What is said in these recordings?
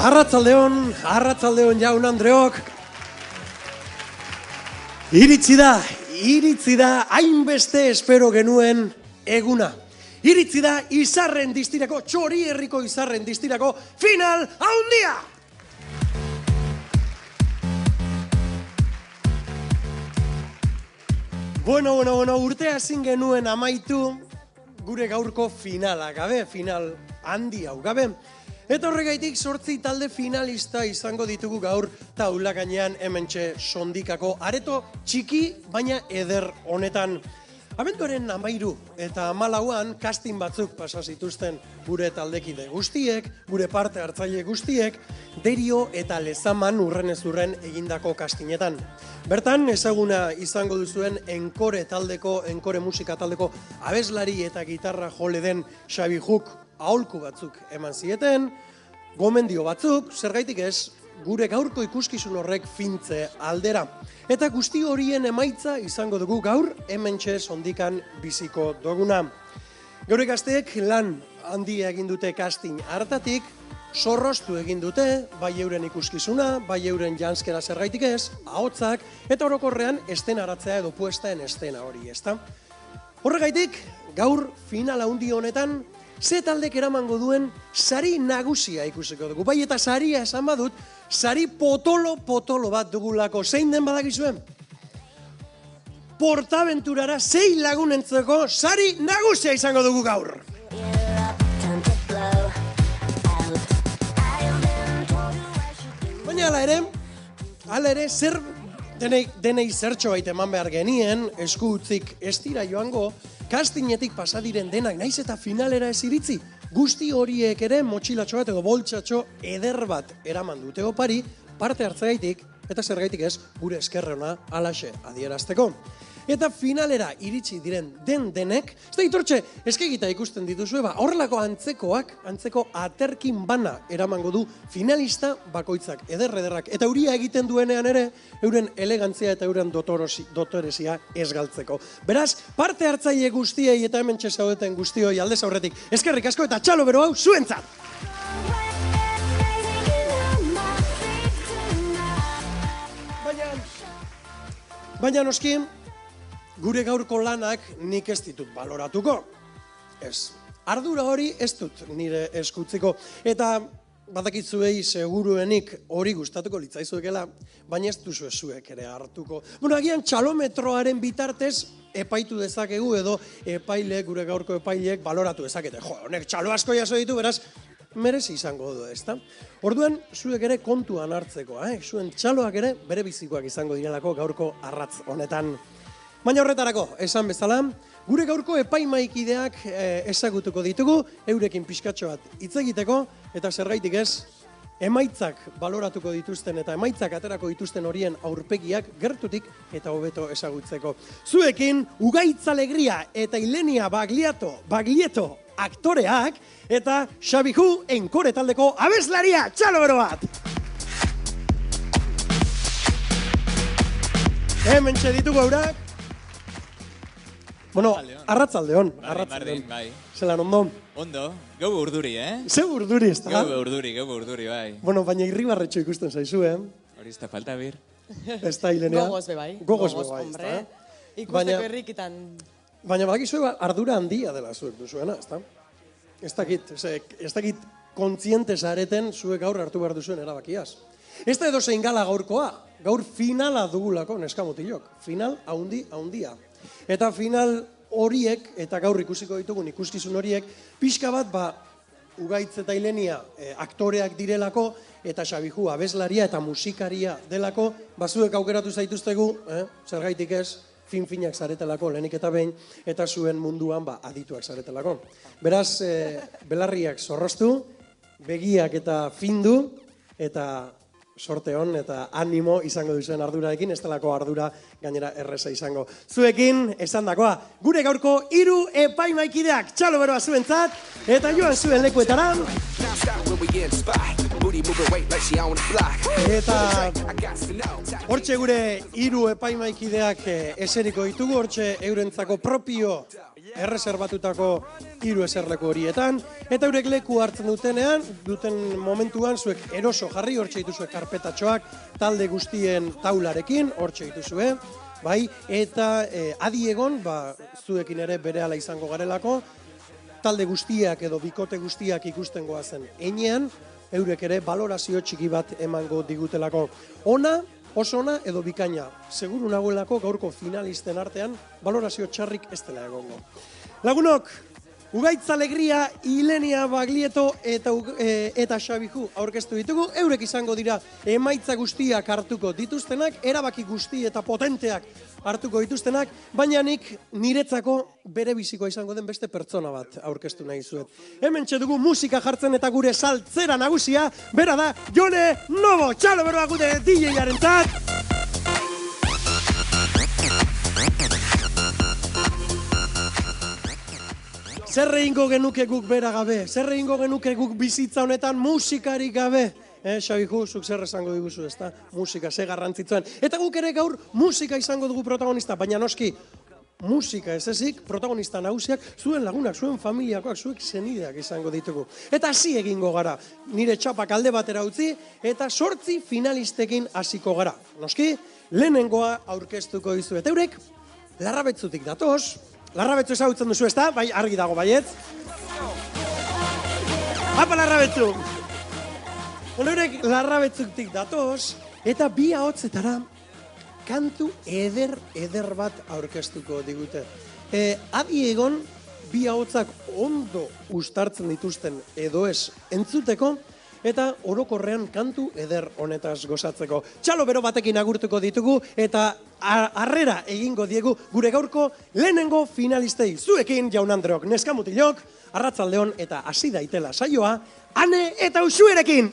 Arratsaldeon jaun Andreok. Iritsi da, hainbeste espero genuen eguna. Iritsi da Izarren distirako, Txori herriko Izarren distirako final handia! Bueno, urtea ezin genuen amaitu gure gaurko finala gabe, final handi hau gabe. Eta horregaitik 8 talde finalista izango ditugu gaur taula gainean hementxe sondikako areto txiki baina eder honetan. Abenduaren 13 eta 14an casting batzuk pasa zituzten gure taldekide guztiek, gure parte hartzaile guztiek, Derio eta Lezaman urrenez urren egindako castingetan. Bertan ezaguna izango duzuen Enkore musika taldeko abeslari eta gitarra jole den Xabi Juk aholku batzuk eman zieten, gomendio batzuk, zergaitik ez, gure gaurko ikuskizun horrek fintze aldera. Eta guzti horien emaitza izango dugu gaur hementxe sondikan biziko duguna. Geure gazteek lan handia egin dute casting hartatik, zorroztu egin dute, bai euren ikuskizuna, bai euren janskera zergaitik ez, ahotsak, eta orokorrean estenaratzea edo puestaen estena hori, ezta? Horregaitik, gaur final handi honetan, ze taldek eramango duen sari nagusia ikusiko dugu. Bai eta saria esan badut, sari potolo bat dugulako. Zein den badakizuen? Portaventurara 6 lagunentzeko sari nagusia izango dugu gaur. Baina hala ere, zer denei zertxo baita eman behar genien, esku utzik ez dira joango, castingetik pasadiren denak, naiz eta finalera ez iritzi, guzti horiek ere motxilatxo bat edo boltsatxo eder bat eraman dute opari, parte hartzagaitik, eta zergaitik ez, gure eskerrona alaxe adierazteko. Eta finalera iritsi diren denek, ez da itortxe, eskegita ikusten dituzue, horrelako antzeko aterkin bana eramango du finalista bakoitzak, ederrak, eta euria egiten duenean ere, euren elegantzia eta euren dotorezia ez galtzeko. Beraz, parte hartzaile guztiei eta hemen txezaudeten guztioi aldez aurretik, eskerrik asko eta txalo bero hau zuentzat! Baina noski, gure gaurko lanak nik ez ditut baloratuko. Ez, ardura hori ez dut nire eskutziko. Eta badakitzuei seguruenik hori gustatuko litzaizuekela, baina ez duzu zuek ere hartuko. Bueno, agian txalometroaren bitartez epaitu dezakegu edo gure gaurko epaileek baloratu dezakete. Jo, honek txalo asko jaso ditu, beraz, merezi izango du, ezta? Orduan, zuek ere kontuan hartzeko, zuen txaloak ere bere bizikoak izango direlako gaurko arratz honetan. Baina horretarako, esan bezala, gure gaurko epaimaikideak ezagutuko ditugu, eurekin pixkatxo bat hitz egiteko, eta zergaitik ez, emaitzak baloratuko dituzten eta emaitzak aterako dituzten horien aurpegiak gertutik eta hobeto ezagutzeko. Zuekin, Ugaitz Alegria eta Ilenia Baglietto aktoreak, eta Xabi Ju Enkore taldeko abeslaria, txalo bero bat! Hementxe ditugu eurak. Bueno, arratsaldeon. Bai. Zelan ondo? Ondo, gau urduri, Ze urduri, ez da? Gau urduri, bai. Bueno, baina irribarretxo ikusten zaizu, Hori ez da falta bir. Ez da, Ilenia? Gogoz be bai. Gogoz be bai, ez da? Ikusteko errikitan. Baina badakizue ardura handia dela zuek duzuena, ez da? Ez dakit kontziente zareten zuek gaur hartu behar duzuen erabakiaz. Ez da edo zein gala gaurkoa, gaur finala dugulako neskamutilok. Final haundia. Eta final horiek, eta gaur ikusiko ditugun ikuskizun horiek, pixka bat, Ugaitz eta Ilenia aktoreak direlako, eta Xabi Ju abeslaria eta musikaria delako, zuek aukeratu zaituztegu, zergaitik ez, fin-finak zaretelako, lehenik eta behin, eta zuen munduan adituak zaretelako. Beraz, belarriak zorroztu, begiak eta findu, eta sorte hon eta animo izango duzuen ardurarekin, ez delako ardura gainera erreza izango. Zuekin, esan dakoa, gure gaurko 3 epaimaikideak txalo beroa zuentzat, eta joan zuen lekuetara. Eta hortxe gure 3 epaimaikideak eseriko ditugu, hortxe eurentzako propio erreserbatutako 3 eserleku horietan, eta eurek leku hartzen duten momentuan zuek eroso jarri, hortxe dituzue karpetatxoak, talde guztien taularekin, hortxe dituzue, bai, eta adi egon, zuekin ere berehala izango garelako, talde guztiak edo bikote guztiak ikusten goazen enean, eurek ere balorazio txiki bat emango digutelako. Oso ona edo bikaina, seguru nagoelako gaurko finalisten artean balorazio txarrik ez dela egongo. Lagunok, Ugaitz Alegria, Ilenia Baglieto eta Xabiju aurkeztu ditugu, eurek izango dira emaitza guztiak hartuko dituztenak, erabaki guzti eta potenteak hartuko dituztenak, baina nik niretzako bere bizikoa izango den beste pertsona bat aurkeztu nahi zuet. Hemen txedugu musika jartzen eta gure saltzera nagusia, bera da Jone Novo, txalo beroa gure DJ-aren zat! Zer egingo genuke guk bera gabe? Zer egingo genuke guk bizitza honetan musikarik gabe? Xabiju, zuk zer esango diguzu, ezta? Musika, ze garrantzituen. Eta guk ere gaur musika izango dugu protagonista, baina noski, musika ez ezik, protagonista nagusiak, zuen lagunak, zuen familiakoak, zuek senideak izango ditugu. Eta hasi egingo gara, nire txapak alde batera utzi, eta 8 finalistekin hasiko gara. Noski, lehenengoa aurkeztuko dizu. Eta eurek, Larrabetzutik datoz, Larrabetzu ezagutzen duzu, ezta? Bai, argi dago, baietz? Apa, Larrabetzu! Horrek Larrabetzutik datoz, eta 2 ahotsetara kantu eder bat aurkeztuko digute. Adi egon, 2 ahotsak ondo uztartzen dituzten edo ez entzuteko, eta orokorrean kantu eder honetaz gozatzeko. Txalo bero batekin agurtuko ditugu, eta harrera egingo diegu gure gaurko lehenengo finalistei. Zuekin, Jaun Andreok, neskamutilok, arratzaldeon eta hasi daitela saioa, Ane eta Uxuerekin!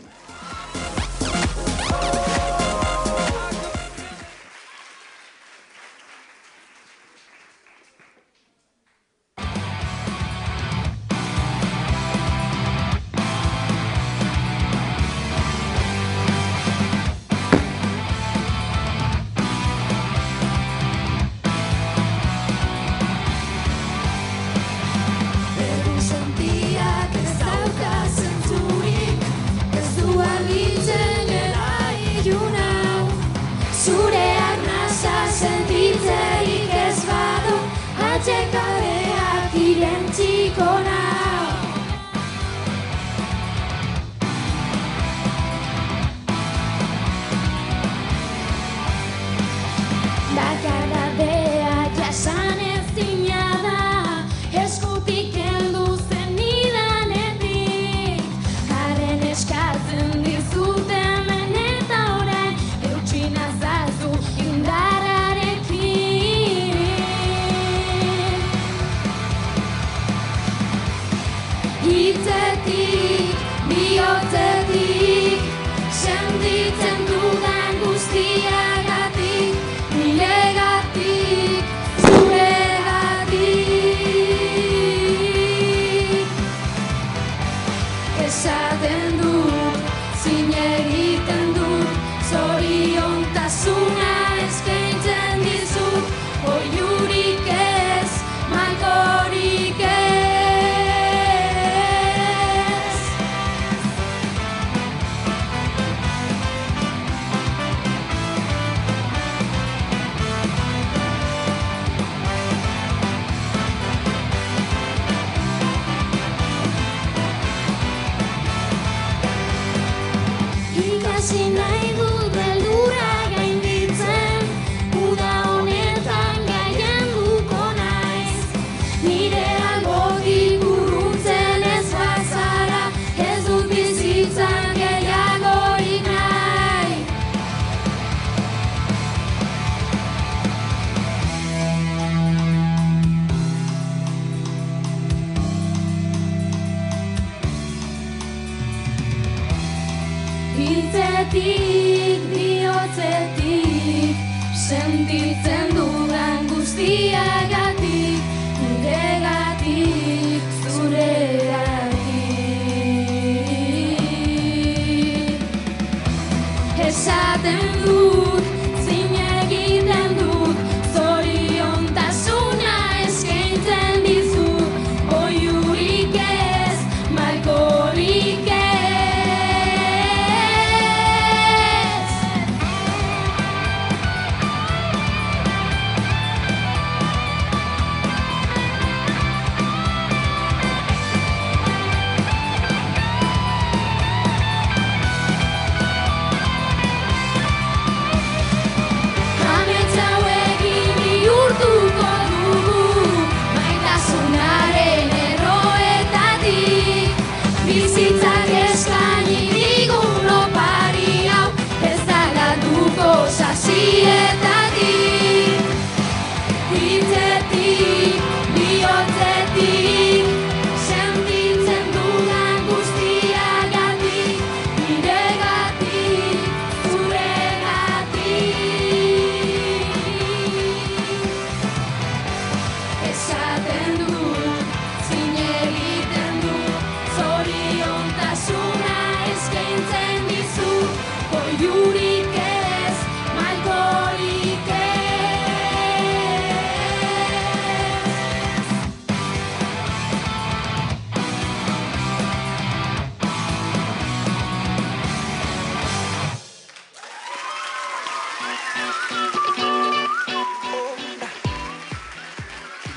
Hitzetik, bihotzetik, sentitzen dudan guztiagatik, niregatik, zuregatik. Esaten dut, zin egiten dut, zoriontasuna eskaintzen dizut.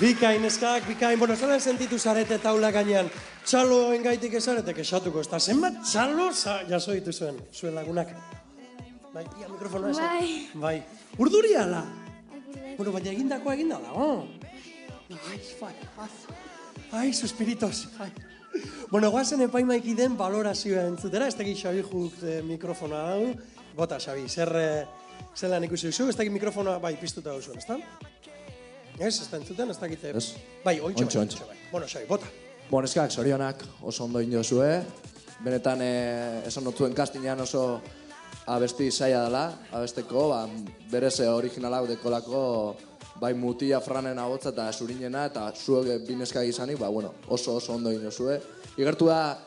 Bikain, eskak, bikain. Bueno, zelan sentitu zarete taula gainean. Txaloen gaitik ezarete kexatuko. Eta zenbat txalo jaso dituzuen zuen lagunak. Bai, ia mikrofona esan. Bai. Urduri ala? Bueno, baina egindakoa egindala, Ai, suspiritos. Bueno, guazen epaimaiki den valorazioa entzutera. Ez teki Xabi juk mikrofona hau. Bota, Xabi, zelan ikusi duzu? Ez teki mikrofona, bai, piztuta duzuen, ez da? Ez da entzuten, ez dakite... Bai, ontsa. Bueno, Xabi, bota. Bon, eskak, zorionak oso ondo indozue. Benetan, esan notuen kastinean oso abesti zaila dela, abesteko, berez originala dekolako, bai Mutila Franen agotza eta Zurinena eta zuek bineskak izanik, oso ondo indozue. Igertu da,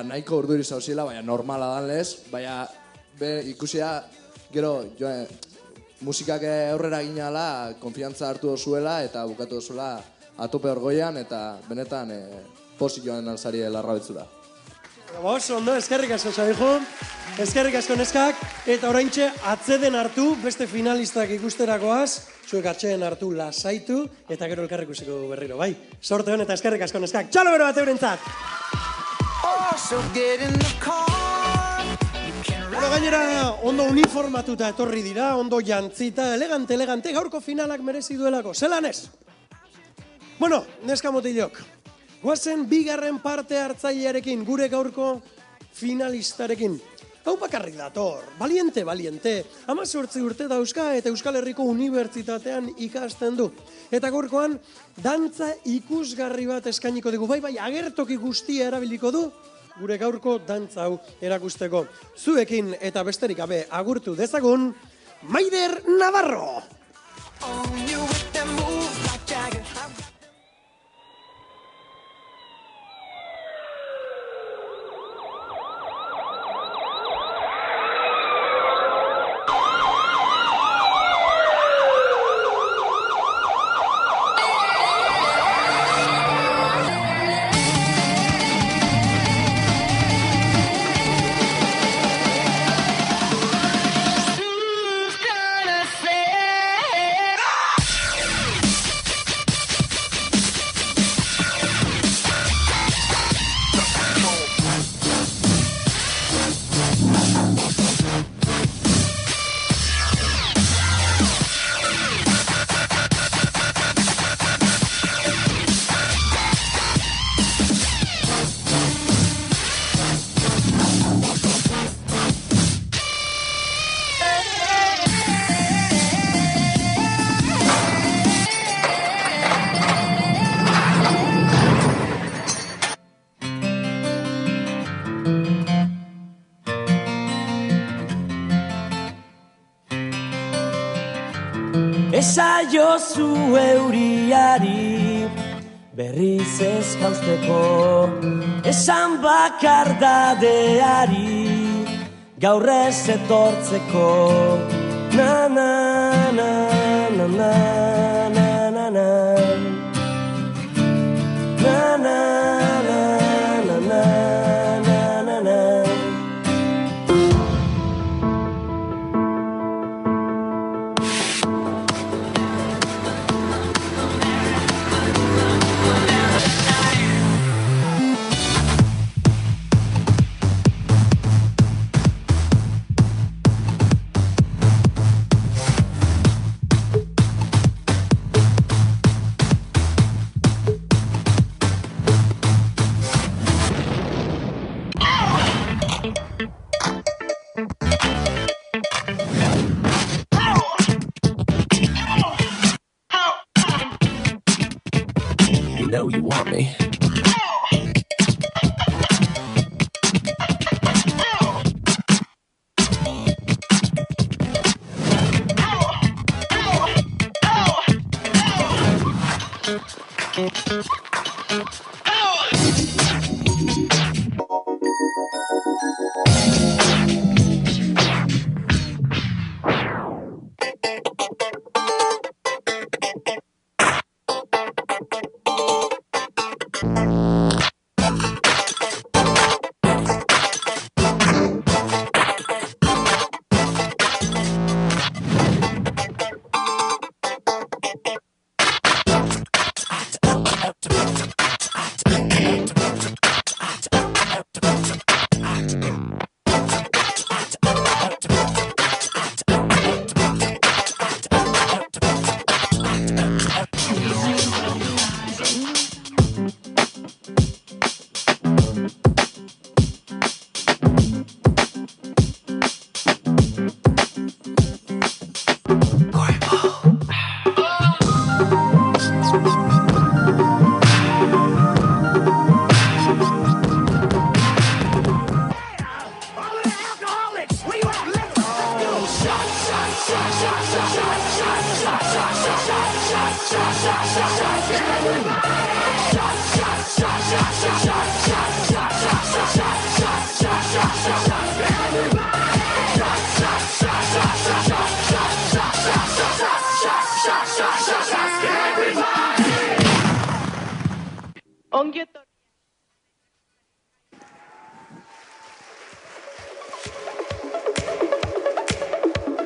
nahiko urduri zauzila, baina normala dan lez, baina ikusia, gero, musikak aurrera ginala, konfiantza hartu dozuela eta bukatu dozuela atope orgoian eta benetan pozik joan alzari larra betzura. Oso ondo, eskerrik asko Xabiju, eskerrik asko neskak, eta oraintxe atzeden hartu, beste finalistak ikusterakoaz, zuek atzeden hartu lasaitu, eta gero elkarrik ikusiko berriro, bai? Sorte hon eta eskerrik asko neskak, txalo bero bat eurentzat! Gainera, ondo uniformatuta etorri dira, ondo jantzita, elegante, gaurko finalak merezi duelako, zelan ez? Bueno, neska motilok, guazen bigarren parte hartzailearekin, gure gaurko finalistarekin. Hau bakarrik dator, valiente, 18 urte dauzka eta Euskal Herriko Unibertsitatean ikasten du. Eta gaurkoan, dantza ikusgarri bat eskainiko dugu, bai, agertoki guztia erabiliko du, gure gaurko dantza hau erakusteko. Zuekin eta besterik gabe agurtu dezagun, Maider Navarro! Esaiozu euriari berriz ez jausteko, esan bakardadeari gaur ez etortzeko. Na na na na na na na na na na na na na na. Know you want me. Ongi etorri.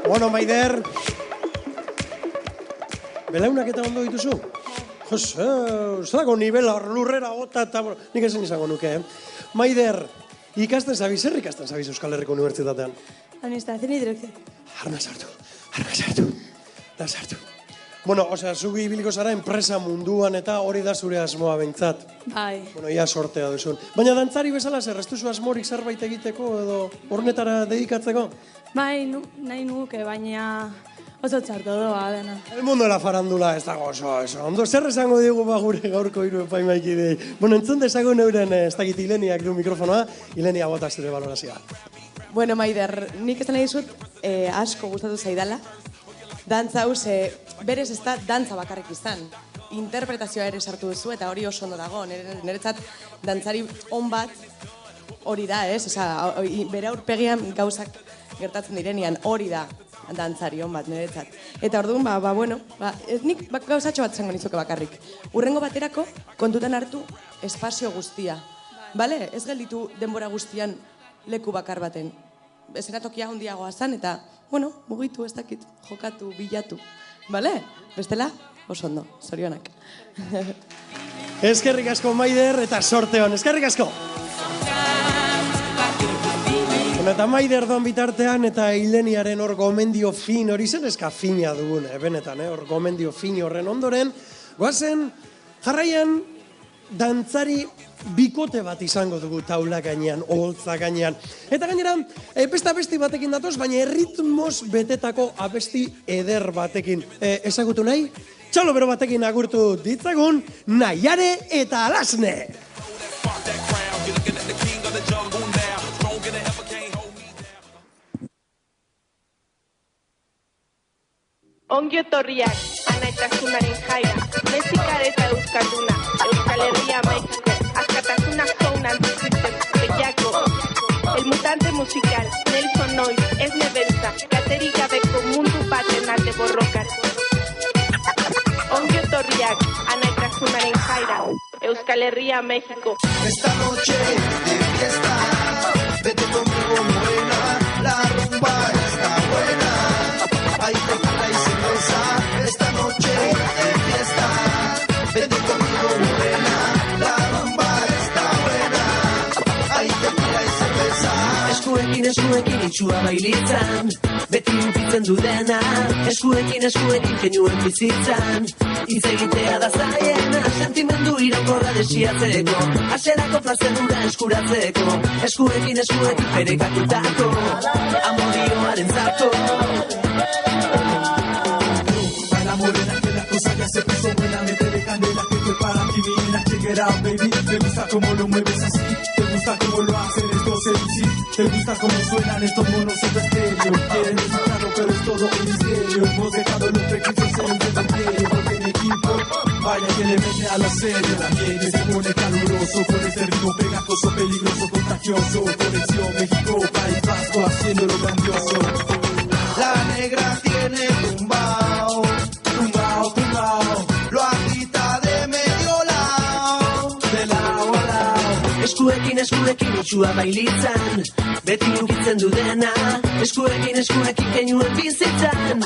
Bueno, Maider. Belaunak eta ondo dituzu? Jose, zelako nivela lurrera gota eta... Nik esan izango nuke, Maider, ikasten zabiz, zer ikasten zabiz Euskal Herriko Unibertsitatean? Administración y dirección. Arna sartu. Bueno, zugi ibiliko zara enpresa munduan eta hori da zure asmoa behintzat. Bai. Bueno, ia sortea duzun. Baina dantzari bezala zer, ez duzu asmorik zerbait egiteko edo hornetara dedikatzeko? Bai, nahi nuke, baina oso txarto doa dena. El mundo de la farandula ez dago oso. Ondo, zer esango digu gure gaurko hiru epaimaikidei? Bueno, entzun dezagun euren, ez dakit Ileniak du mikrofonoa, Ilenia bota zure balorazioa. Bueno, Maider, nik esan nahi dizut asko gustatu zaidala. Dantza hau, berez ez da dantza bakarrik izan. Interpretazioa ere sartu duzu eta hori oso ondo dago. Niretzat dantzari on bat hori da, ez? Osa, bere aurpegian gauzak gertatzen direnean hori da dantzari on bat niretzat. Eta orduan, nik gauzatxo bat zango nizuke bakarrik. Urrengo baterako kontutan hartu espazio guztia. Bale? Ez gelditu denbora guztian leku bakar baten. Esenatokia handiagoa zan eta, mugitu ez dakit, jokatu, bilatu. Bale? Bestela, oso ondo, zorionak. Eskerrik asko Maider eta sorte hon, eskerrik asko! Eta Maider doan bitartean eta Ileniaren hor gomendio fin, hori zen eska fina dugun, benetan, hor gomendio fin horren ondoren, goazen jarraian dantzari bikote bat izango dugu taula gainean, oholtza gainean. Eta gainera, beste abesti batekin datoz, baina erritmoz betetako abesti eder batekin. Ezagutu nahi? Txalo bero batekin agurtu ditzagun, Naiare eta Alasne! Ongi etorriak, anaitasunaren jaira, mexika eta euskalduna, Euskal Herria Mexiko, askatasuna jaun antikristen, behiako. El mutante musical, Nelson Noyes, Esne Belza, katerik gabeko mundu baten alde borrokan. Ongi etorriak, anaitasunaren jaira, Euskal Herria Mexiko. Esta noche de fiesta, vete conmigo morena, la rumba está buena. Hay tequila y cerveza, esta noche de fiesta. Vete conmigo morena, la rumba está buena. Hay tequila y cerveza. Eskuekin itxua bailitzan, beti ukitzen du dena. Eskuekin kenuen bizitzan, hitz egitea da zaiena. Sentimendu iraunkorra desiatzeko, aserako plazerura eskuratzeko. Eskuekin perekatutako, amorioaren zako. La morena que la cosa ya se puso buena, métele candela que esto es para ti, mi nena, check it out, baby. Te gusta cómo lo mueves así, te gusta cómo lo hacen estos seducir, te gusta cómo suenan estos monos en estéreo. Quieren escucharlo, pero es todo un misterio. Hemos dejado los prejuicios en el cementerio, porque en equipo, vaya que le mete a lo serio. La gente se pone caluroso con este ritmo pegajoso, peligroso, contagioso. Conexión México, País Vasco, haciéndolo grandioso. La negra tiene tumbao, lo agita de medio lado, de lado a lado. Eskuekin itxua bailitzan, beti ukitzen du dena. Eskuekin kenuen bizitzan,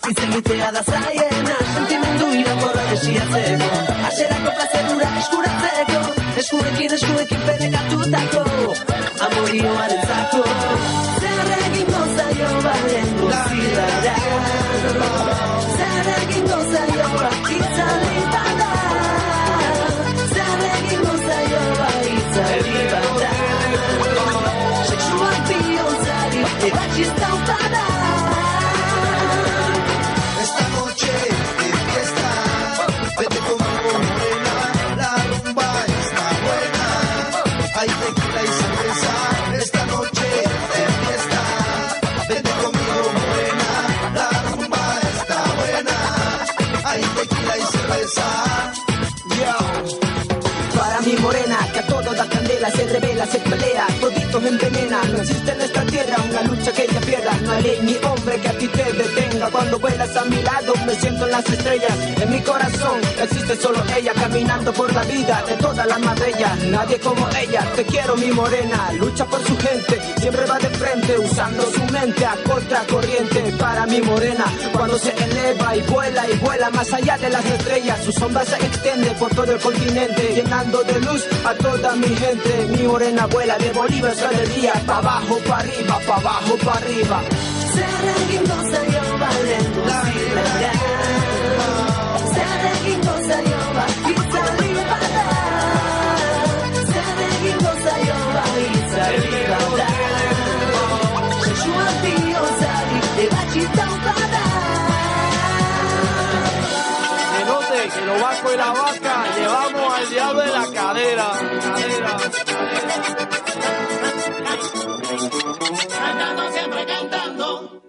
hitz egitea da zaiena. Sentimendu iraunkorra desiatzeko, aserako plazerura eskuratzeko. Eskuekin perekatutako, amorioaren zako. Zer egingo zaio balengo zirrara, zer egingo zaio itzali bada, zer egingo zaio itzali bada. Sexual bihontzari ebatxizta upada. Esta noche de fiesta, vete conmigo morena, la rumba está buena. Hay tequila y cerveza, esta noche de fiesta. Vete conmigo morena, la rumba está buena. Hay tequila y cerveza. Para mi morena, que vuela, se revela, se pelea, toditos envenena. No existe en esta tierra una lucha que ella pierda. No hay ley ni hombre que a ti te detenga. Cuando vuelas a mi lado me siento en las estrellas. En mi corazón existe solo ella, caminando por la vida de todas las más bellas. Nadie como ella, te quiero mi morena. Lucha por su gente, siempre va de frente, usando su mente a contracorriente. Para mi morena, cuando se eleva y vuela más allá de las estrellas, su sombra se extiende por todo el continente, llenando de luz a toda mi gente. Mi morena vuela de Bolívar a del día, pa' abajo, pa' arriba, pa' abajo, pa' arriba. Que lo bajo de la vaca, llevamos al diablo de la cadera. Cantando, siempre cantando.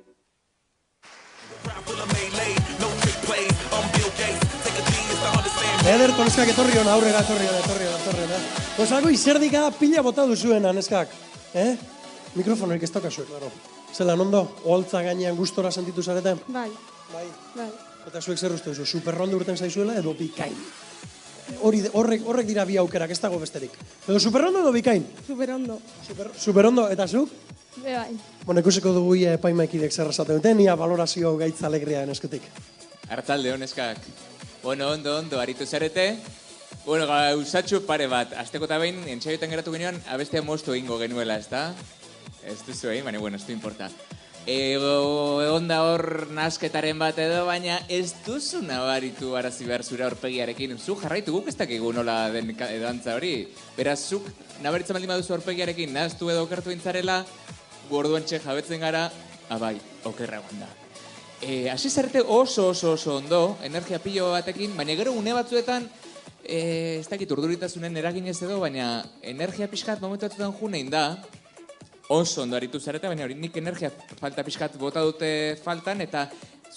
Ederto, neskak, etorri hona, aurrera. Pues algo izerdika pila bota duzuen, neskak. Mikrofonorik ez daukazuek, claro. Zelan ondo, oholtza gainean gustora sentitu zarete? Bai. Eta zuek zer uste duzu, superrondo urten zaizuela edo bikain? Horrek dira bi aukerak, ez dago besterik. Edo superrondo edo bikain? Superondo. Superondo, eta zuk? Bai. Bueno, ikusiko dugu epaimaikidek zer esaten duten, ia valorazio gaitz alegria eskutik. Hartalde honeskak. Bueno, ondo, aritu zarete. Bueno, gauzatxo pare bat. Azteko eta behin, entxaioetan geratu ginean, abestea moztu egingo genuela, ez da? Ez duzu egin, baina, bueno, ez du importa. Egon da hor nasketaren bat edo, baina ez duzu nabaritu arazi behar zure aurpegiarekin. Zu jarraitu guk ez dakigu nola den dantza hori. Beraz, zuk nabaritzen baldin baduzu aurpegiarekin nahaztu edo okertu intzarela, gu orduan txe jabetzen gara, abai, okerra egon da. Hasi zarete oso ondo, energia pilo batekin, baina gero une batzuetan, ez dakit urduritasunen eraginez edo, baina energia pixkat momentu batzuetan junein da, oso ondo aritu zarete, baina hori nik energia falta pixkat bota dute faltan, eta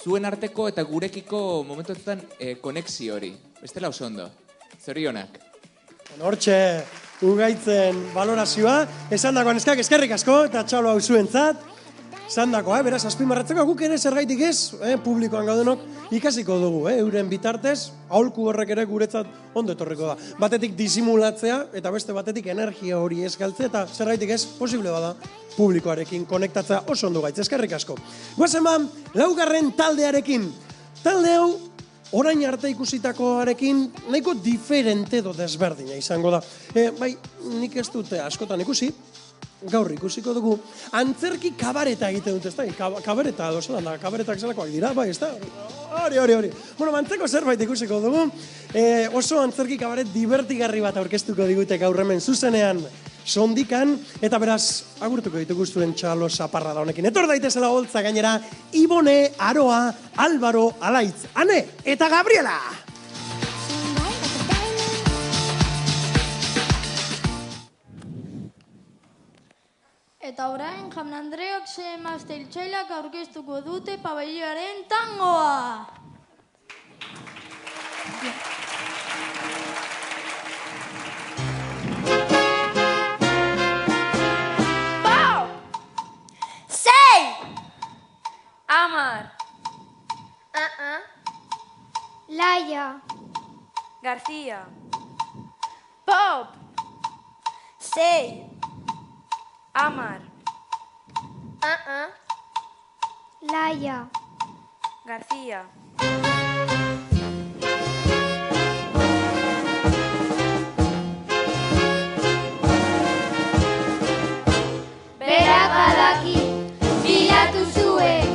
zuen arteko eta gurekiko momentuetan konexio hori. Bestela oso ondo. Zorionak. Hortxe, ugaitzen valorazioa. Esan dagoan eskak, eskerrik asko, eta txalo hau zuentzat. Esan dagoa, beraz, azpimarratzeko, guk ere zergaitik ez, publikoan gaudenok, ikasiko dugu, euren bitartez, aholku horrek ere guretzat ondo etorriko da. Batetik disimulatzea, eta beste batetik energia hori ez galtzea, eta zergaitik ez, posible bada, publikoarekin konektatzea oso ondo gaitz, eskerrik asko. Guazen ba, laugarren taldearekin. Talde hau, orain arte ikusitakoarekin, nahiko diferente edo desberdina izango da. Bai, nik ez dute askotan ikusi, gaur ikusiko dugu, antzerki kabareta egiten dute, ez da? Kabareta, dozelan da, kabaretak zelakoak dira, bai, ez da? Hori. Bueno, antzeko zerbait ikusiko dugu, oso antzerki kabaret divertigarri bat aurkeztuko digute gaur hemen zuzenean sondikan, eta beraz, agurtuko ditugu zuen txalo zaparra da honekin. Etor daitezela holtza gainera, Ibone, Aroa, Álvaro, Alaitz, Ane, eta Gabriela! Eta orain, Jaun Andreok emazte iltsailak aurkeztuko dute pabellioaren tangoa. Pau! 6! Amar. Laia. García. Pop. 6. Amar. Laia. García. Berak badaki, bilatu zuen,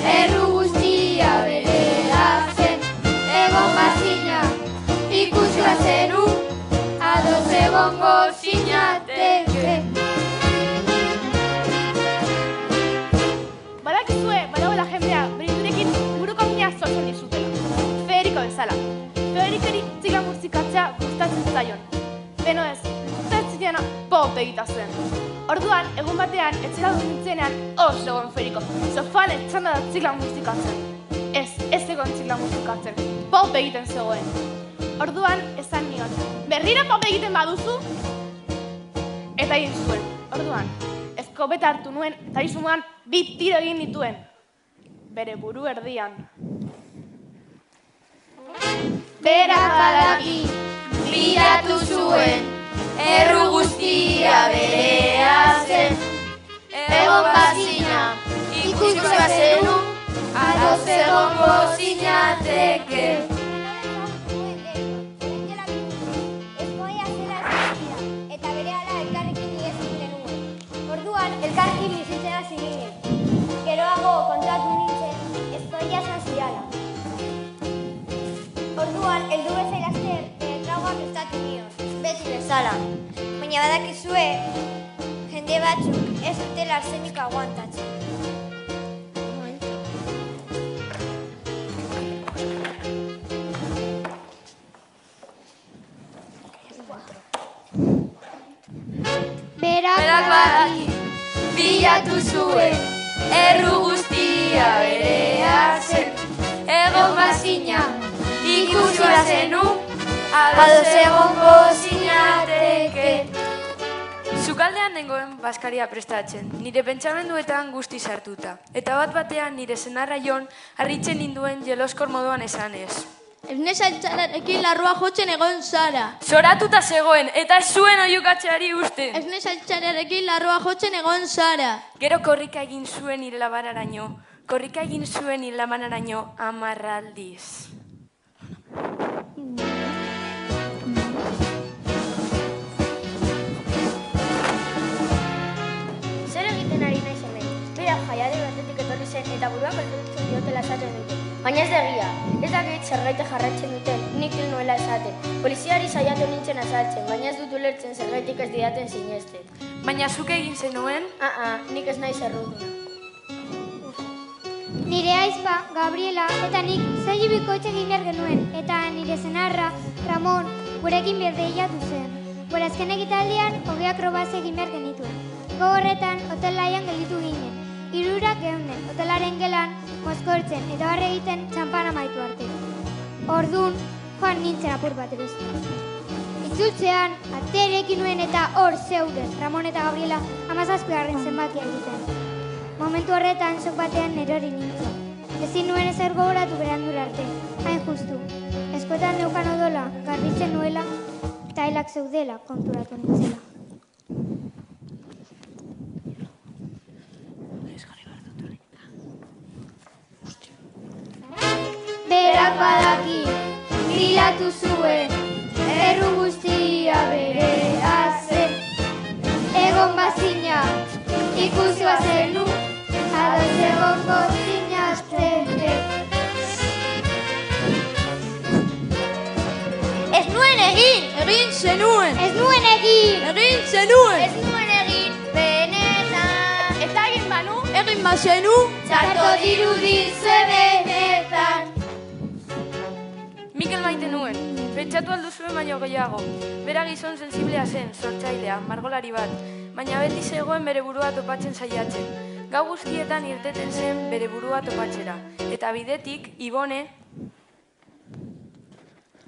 erru guztia berea zen. Egon bazina, ikusua zeru, ados egongo zinateke. Badakizue, badagoela jendea, berindurekin buruko mina zotzen dizutela. Federiko bezala. Federikeri txila musikatzea gustatzen zaion. Beno ez, zertziteana pop egita zen. Orduan, egun batean, etxera dut nintzenean oso egon Federiko. Sofan etxanda da txila musikatzen. Ez egon txila musikatzen. Pop egiten zegoen. Orduan, esan nion, berriro pop egiten baduzu? eta egin zuen. Orduan, eskopeta hartu nuen eta izumoan 2 tiro egin dituen. Bere buru erdian. Berak badaki, bilatu zuen, erru guztia berea zen. Egon bazina, ikusi bazenu, ados egongo zinateke. Eta berehala elkarrekin igezik genuen. Orduan, elkarrekin bizitzen hasi ginen. Geroago kontatu nintzen, ezkoia zazidala. Orduan, heldu bezain laster, tragoak estatu nion, beti bezala. Baina badakizue, jende batzuk ez dutela arsenika aguantatzen. Berak badaki, bilatu zuen, erru guztia berea zen. Egon bazina, ikusi bazenu, ados egongo zinateke. Sukaldean nengoen baskaria prestatzen, nire pentsamenduetan guzti sartuta. Eta bat-batean nire senarra Jon harritzen ninduen jeloskor moduan esanez. Esne saltxararekin larrua jotzen egon zara. Zoratuta zegoen, eta ez zuen oiukatzeari uste. Esne saltxararekin larrua jotzen egon zara. Gero korrika egin zuen nire labanaraino. Korrika egin zuen nire labanaraino 10 aldiz. Zer egiten ari naiz hemen? Berak jaiade batetik etorri zen eta buruak kaltetzen diotela esaten dute. Baina ez da egia, ez dakit zergaite jarraitzen duten, nik hil nuela esaten. Poliziari saiatu nintzen azaltzen, baina ez dut ulertzen zergaitik ez didaten sinesten. Baina zuk egin zenuen? Nik ez naiz erruduna. Nire aizpa, Gabriela, eta nik zaila bikoitzen giner genuen, eta nire senarra, Ramon, gurekin berdeiatu zen. Gure azken egitaldian, hogei akrobazia egin behar genituen. Gogorretan, hotelaian gelditu ginen. Hirurak geunden, hotelaren gelan, mozkortzen eta barre egiten txampan amaitu arte. Ordun, joan nintzen apur bat erostu. Itzultzean, aterekin nuen eta hor zeuden, Ramon eta Gabriela 17. zenbakia egiten. Momentu horretan, sok batean erori nintzen. Ezin nuen ezer gogoratu berandur arte, hain justu. Eskotan neukan odola, garbitzen nuela, eta helak zeudela konturatu nintzela. Berak badaki, bilatu zuen, erru guztia berea zen. Egon bazina, ikusi bazenu, ados egongo zinateke. Ez nuen egin! Egin zenuen! Ez nuen egin! Egin zenuen! Ez nuen egin, benetan! Eta egin banu? Egin bazenu? Txarto dirudizue benetan! Mikel maite nuen, pentsatu alduzuen baino gehiago. Bera gizon sensiblea zen, sortzailea, margolari bat, baina beti zegoen bere burua topatzen saiatzen. Gau guztietan irteten zen bere burua topatzera. Eta bidetik, Ibone,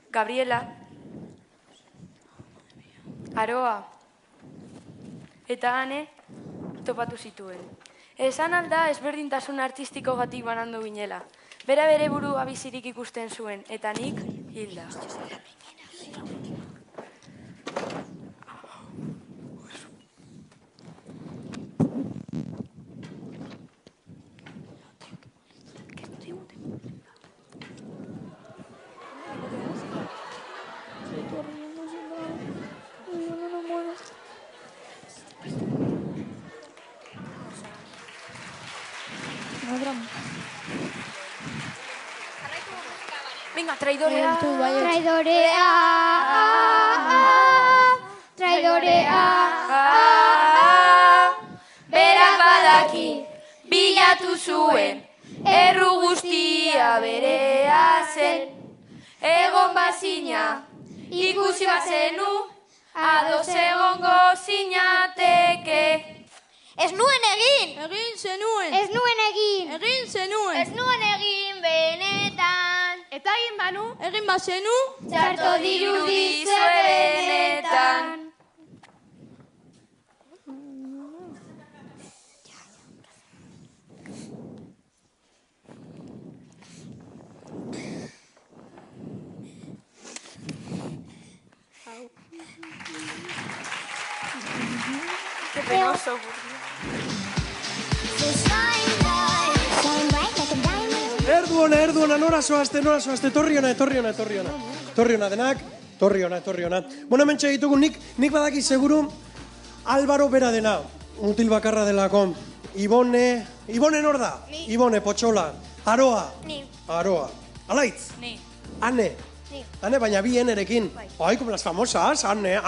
Gabriela, Aroa eta Ane topatu zituen. Esan alda ezberdintasun artistiko gatik banandu ginela. Bera bere burua bizirik ikusten zuen, eta nik hilda. Venga, traidorea. Traidorea. Traidorea. Berak badaki, bilatu zuen, erru guztia berea zen. Egon bazina, ikusi bazenu, ados egongo zinateke. Ez nuen egin! Egin zenuen! Ez nuen egin! Egin zenuen! Ez nuen egin benetan! Eta egin banu? Egin bazenu? Txarto dirudizue benetan! Qué penoso, Erduona, nora zoazte, torri ona. Denak, torri ona. Bueno, mentxe ditugu, nik badaki seguru Álvaro bera dena, mutil bakarra delako. Ibone nor da? Ni. Ibone, Potxola. Aroa? Ni. Aroa. Alaitz? Ni. Ane? Ni. Ane, baina bi enerekin. Ai, como las famosas, Ane.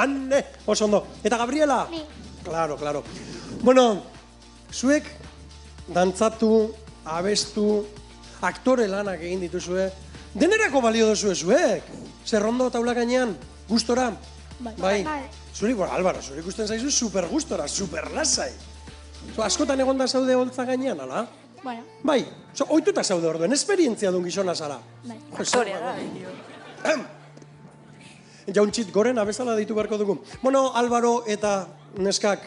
Oso ondo. Eta Gabriela? Ni. Claro. Bueno, zuek dantzatu, abestu, aktore lanak egin dituzue. Denerako balio duzue zuek. Zerrondo taula gainean, gustora. Bai. Zuri, Álvaro, zuri ikusten zaizu super gustora, super lasai. Askotan egonda zaude holtza gainean, ala? Bueno. Bai, ohituta zaude orduen, esperientzia duen gizona zara. Bai. Aktorea da, Jauntxit goren abezala ditu beharko dugu. Bueno, Álvaro eta neskak,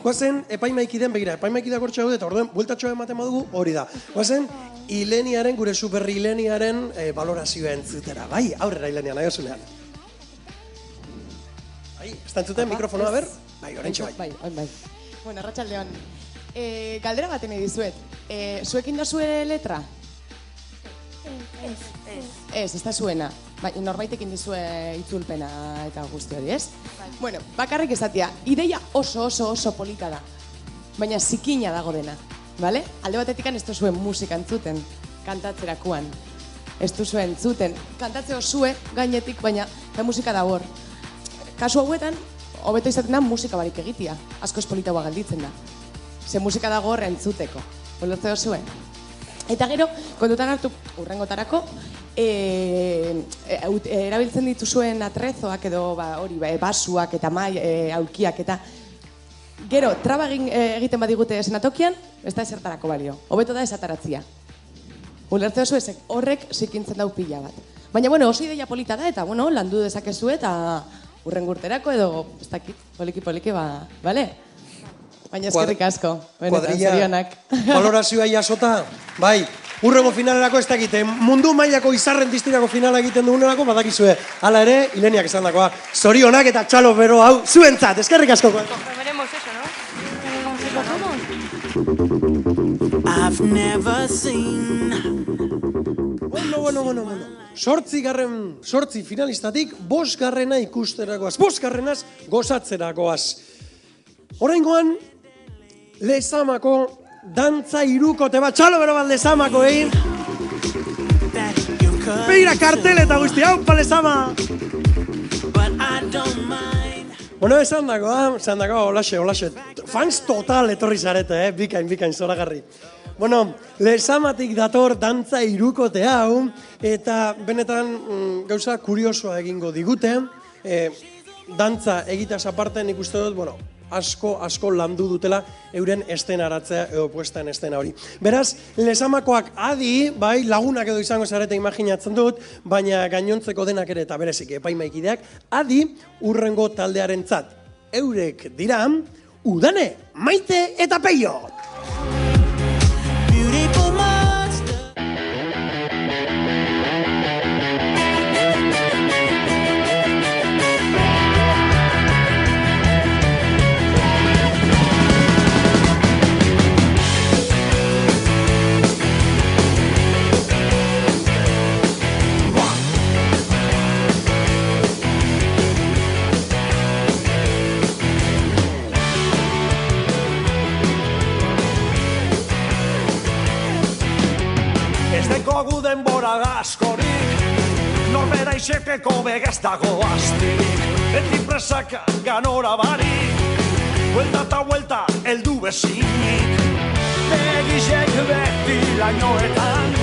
guazen epaimaikiden, begira, epaimaikida gortxe daude, eta orduen, bueltatxoa ematen badugu, hori da. Guazen, Ileniaren, gure super Ileniaren valorazioa entzutera. Bai, aurrera Ilenia, nahi osunean. Bai, estantzuten mikrofonoa, ber? Bai, orentxe bai. Bai. Bueno, arratsaldeon. Galdera baten nahi dizuet. Zuekin da zure letra? Ez da zuena. Norbaitekin dizue itzulpena eta guzti hori, ez? Bueno, bakarrik esatia, ideia oso polita da. Baina zikina dago dena, bale? Alde batetik ez duzuen musika entzuten, kantatzerakoan. Ez duzuen entzuten, kantatze osue gainetik, baina musika da hor. Kasu hauetan, hobeto izaten da musika barik egitea. Askoz politagoa galditzen da. Ze musika dago hor entzuteko. Ulertze duzue? Eta gero, kontutan hartu urrengotarako, erabiltzen dituzuen atrezoak edo basuak eta aulkiak eta gero, traba egiten badigute esenatokian, ez da esertarako balio. Hobeto da esataratzia. Ulertze duzue, horrek zikintzen dau pila bat. Baina, oso ideia polita da eta, landu dezakezu eta urrengurterako edo, ez dakit, poliki, bale? Baina eskerrik asko, benetan, zorionak. Valorazioa jasota, bai, urrengo finalerako ez dakite, mundu mailako izarren distirako finala egiten dugunerako, badakizue, hala ere, Ileniak esan dakoa, zorionak eta txalo bero hau, zuentzat, eskerrik asko. Veremos eso, ¿no? I've never seen. Bueno. Sortzi finalistatik, 5. ikusterakoaz, 5. gozatzerakoaz. Oraingoan, Lezamako dantza irukote bat, txalo bero bat Lezamako egin. Beira kartel eta guzti, haupa Lezama! Bueno, esan dako, olaxe. Fans total etorri zarete, bikain, zoragarri. Bueno, Lezamatik dator dantza irukote hau, eta benetan gauza kuriosoa egingo digute. Dantza egitaz aparte nik uste dut, asko landu dutela euren estenaratzea edo puestan estena hori. Beraz, Lezamakoak adi, bai, lagunak edo izango zarete imaginatzen dut, baina gainontzeko denak ere eta berezik epaimaikideak, adi urrengo taldearentzat. Eurek dira, Udane, Maite eta Peio! Gu denbora askorik, norbera isekeko begaz dago astirik. Beti presaka ganora barik, buelta eta buelta eldu bezinik. Begizek beti lainoetan,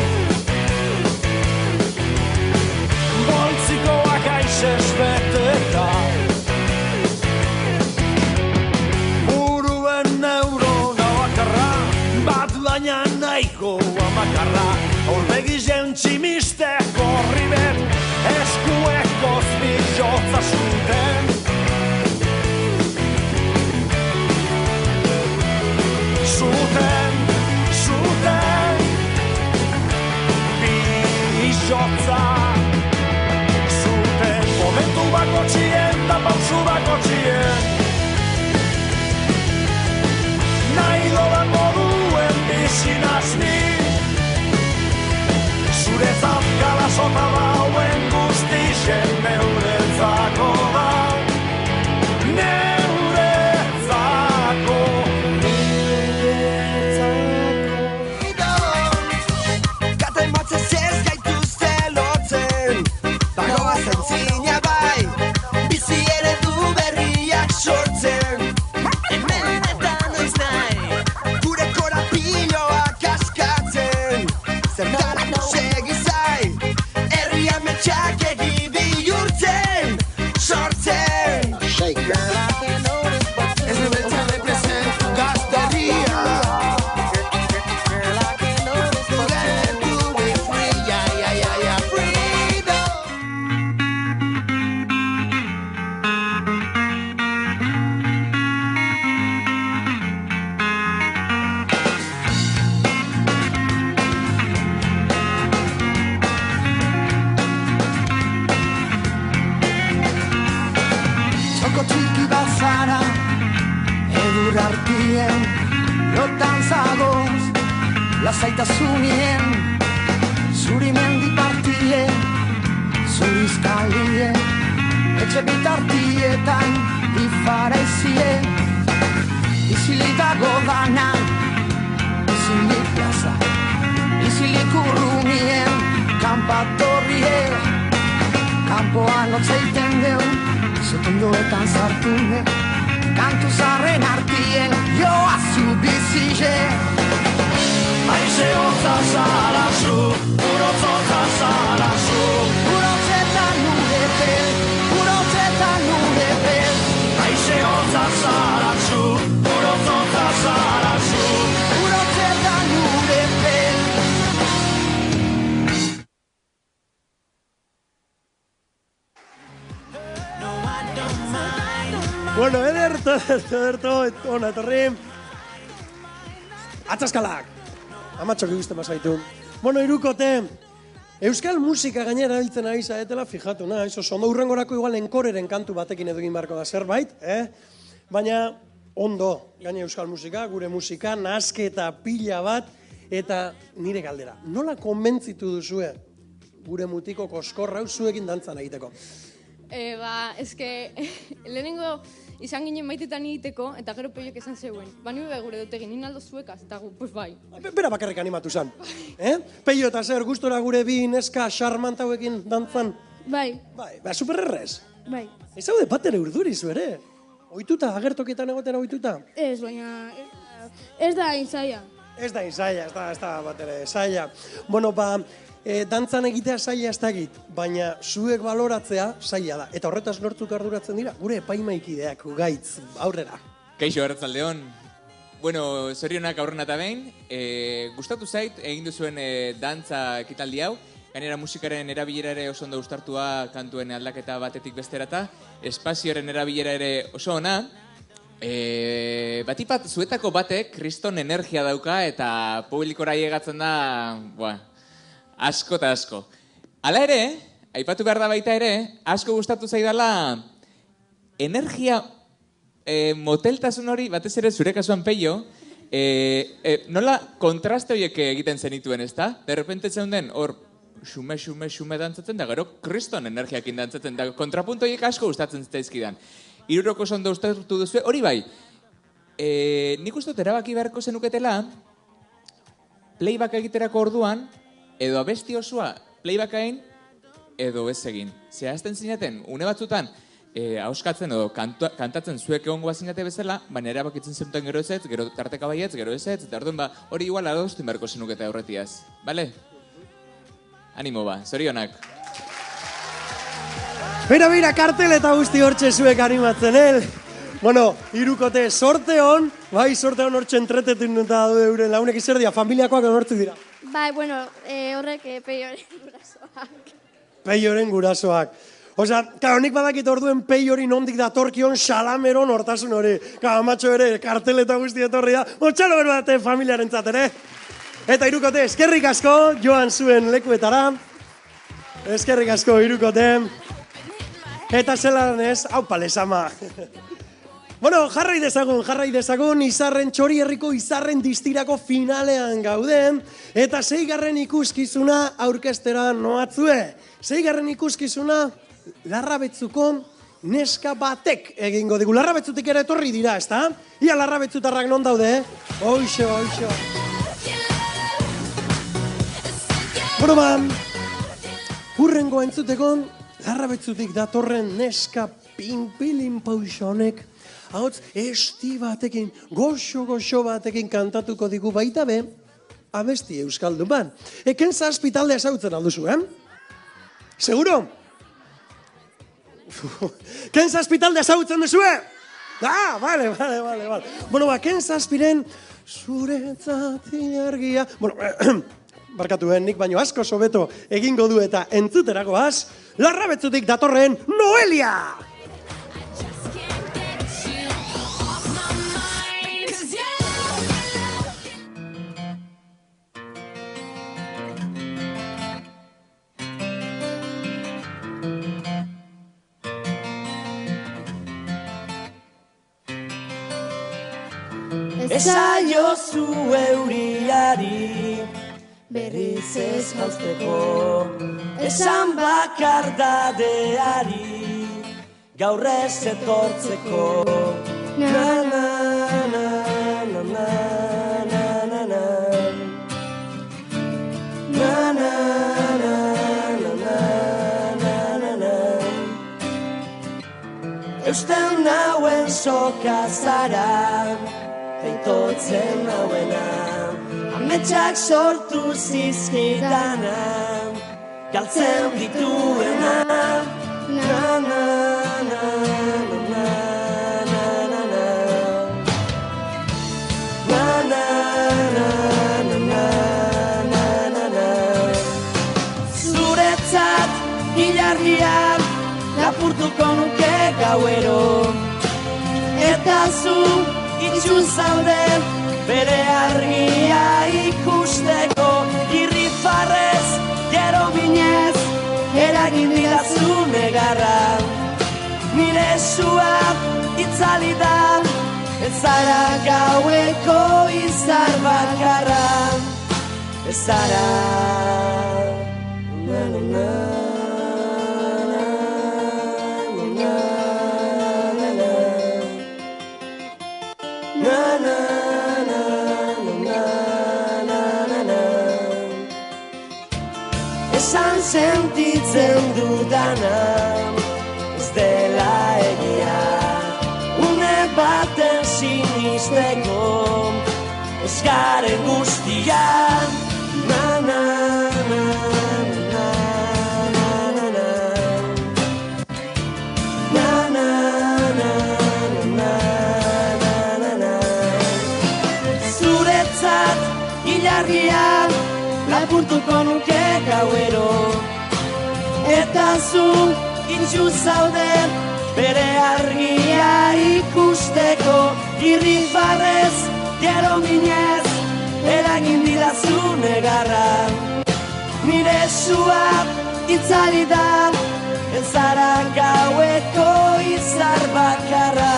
boltzikoak aizez betetan. Buruen neurona bakarra, bat baina nahiko amakarra. Horbegiz jauntximisteko ribet, eskueko zbizotza zuten. Zuten, bizotza zuten. Momentu bako txien da pausu bako txien. estrofa bauen guztixen neuretzako da. Lasaitasunien, zuri mendi partie, zuri izkalie, etxe bitartietan ifaraizie, izilitago dana, izilik plaza, izilik urrunien, kanpatorrie, kanpoan otzeiten deu, zotondoetan zartune, kantu zarren artien, joazu bizile. Aize hotza zarazu, urotzoka zarazu, urotzetan nudepen, aize hotza zarazu, urotzoka zarazu, urotzetan nudepen. Bueno, ederto, ona etorri. Atzaskalak! Amatxok ikusten bazaitu. Bueno, irukote, euskal musika gainera biltzen ari zaetela, fijatu naiz, oso ondo urrengorako igual enkoreren kantu batekin edo egin beharko da zerbait, Baina, ondo, gaine euskal musika, gure musika, nasketa pila bat, eta nire galdera. Nola konbentzitu duzue gure mutiko koskorra zuekin dantzan egiteko? Eske, lehenengo izan ginen maitetan egiteko, eta gero Peioek esan zeuen. Nire gure dut egin, nina aldo zuekaz, eta gu, pues bai. Bera bakarrik animatu zan. Peio eta zer, gustora gure bi neska xarmantauekin dantzan? Bai. Supererrez? Bai. Ez haude bat ere urdurizu ere? Oituta, agertokietan egotera oituta? Ez, baina ez da inzaia. Ez da inzaia, ez da bat ere zaila. Bueno, dantzan egitea zaila ez da egit, baina zuek baloratzea zaila da. Eta horretaz nortzuk arduratzen dira, gure epaimaikideak, gaitz, aurrera. Kaixo, arratzaldeon. Bueno, zorionak aurrena eta behin. Gustatu zait, egin duzuen dantza ekitaldi hau. Gainera musikaren erabilera ere oso ondo uztartua, kantuen aldaketa batetik besterata. Espazioaren erabilera ere oso ona. Batipat, zuetako batek kriston energia dauka eta publikora llegatzen da, asko eta asko. Hala ere, aipatu behar da baita ere, asko gustatu zaidala energia moteltasun hori, batez ere zure kasuan Peio, nola kontraste horiek egiten zenituen, ezta? De repente zeunden hor xume dantzatzen, da gero kriston energiakin dantzatzen, da kontrapunto horiek asko gustatzen zitzaizkidan. Hiruroko ondo uztartu duzue, hori bai, nik uste dut erabaki beharko zenuketela, playback egiterako orduan, edo abesti osoa playback egin, edo ez egin. Zehazten zinaten, une batzutan, hauskatzen edo kantatzen zuek egongoa zinate bezala, baina erabakitzen zenuten gero ezetz, gero tarteka baietz, gero ezetz, eta orduan hori igual adostin beharko zenukete aurretiaz. Bale? Animo zorionak. Beira, kartel eta guzti hortxe zuek animatzen, Bueno, irukote, sorte hon hortxe entretetin eta euren launek izerdia, familiakoak enortzik dira. Bai, bueno, horrek Peioren gurasoak. Peioren gurasoak. Osea, nik badakit orduen Peiori nondik datorkion xalameron hortasun hori. Amatxo ere, kartel eta guzti etorri da. Txalo bero date familiaren ere. Eta irukote, eskerrik asko joan zuen lekuetara. Eskerrik asko irukote. Eta zelan ez, hau palesama. Bueno, jarrai dezagun, Izarren Txorierriko Izarren distirako finalean gauden, eta 6. ikuskizuna aurkestera noatzue. 6. ikuskizuna Larrabetzuko neska batek egingo digu. Larrabetzutik ere etorri dira, ezta? Ia Larrabetzutarrak non daude, Hoixo. Bueno, hurrengo entzutekon, Larrabetzutik datorren neska pinpilin pausonek, hauts esti batekin, goxo batekin kantatuko digu baita be, abesti euskaldun ban. Eken zazpitaldea zautzen alduzu, Seguro? Ken zazpitaldea zautzen duzue? Vale. Bueno, Ken zazpiren zuretzat ilargia... Bueno, barkatu, nik baino asko sobeto egingo du eta entzuterako Larrabetzutik datorren Noelia! Esaiozu euriari berriz ez jausteko, esan bakardadeari gaur ez etortzeko. Eusten nauen soka zara, eitotzen nauena, ametsak sortu zizkidana, galtzen dituena. Zuretzat ilargian lapurtuko nuke gauero, eta zu itxu zaude bere argia ikusteko. Irrifarrez, gero binez, eragin didazu negarra. Nire esua itzali da, ez zara gaueko izar bakarra. Ez zara... Esan sentitzen dudana ez dela egia, une baten sinisteko ez garen guztian. Zuretzat ilargian lapurtuko nuke gauero, eta zu itxu zaude bere argia ikusteko. Irrifarrez, gero minez, eragin didazu negarra. Nire esua itzali da, ez zara gaueko izar bakarra.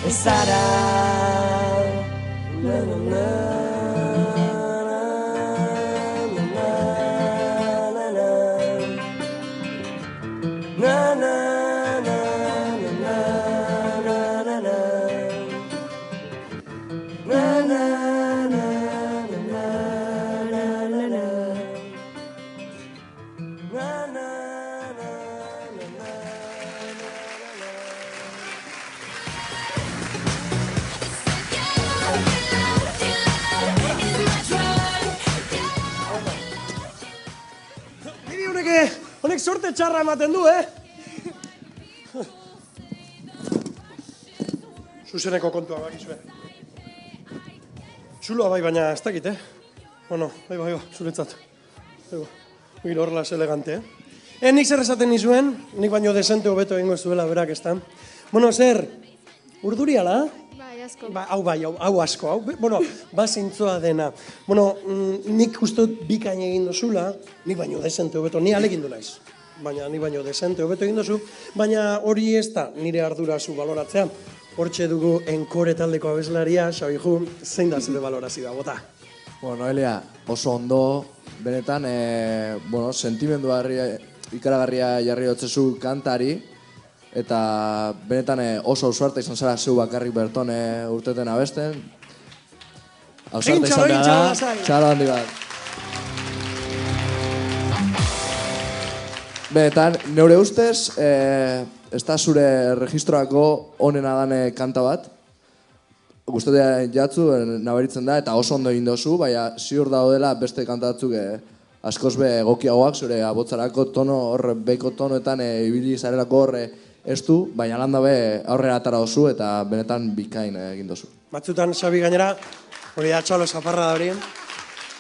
Ez zara... Honek sorte txarra ematen du, Zuzeneko kontua bakizue. Zuloa bai, baina ez dakit, Bueno, bai, zuretzat. Mira, horrela elegante, nik zer esaten nizuen, nik baino desente hobeto egingo zuela berak, ez da. Bueno, zer, urduriala? Bai, asko. Hau asko, bueno, zintzoa dena. Bueno, nik uste bikain egin dozula, nik baino desente hobeto, ni alegin du naiz. Baina ni baino desente hobeto egin dozu, baina hori ez da nire ardura zu baloratzea. Hortxe dugu Enkore taldeko abeslaria, Xabiju, zein da zure balorazioa, bota? Bueno, Noelia, oso ondo, benetan, sentimendu ikaragarria jarri hotzezu kantari, eta benetan oso ausarta izan zara zeu bakarrik berton urteten abesten. Ausarta izan da, txalo handi bat. Benetan, neure ustez, ez da zure registroako onena dane kanta bat. Gustatea jatzu, nabaritzen da, eta oso ondo egin dozu, baina ziur daudela beste kanta batzuk askoz be egokiagoak, zure abotzarako tono, beko tonoetan ibili zarelako horre ez du, baina landa be aurrera atara dozu eta benetan bikain egin dozu. Batzutan, Xabi, gainera, hori da txalo zaparra da hori.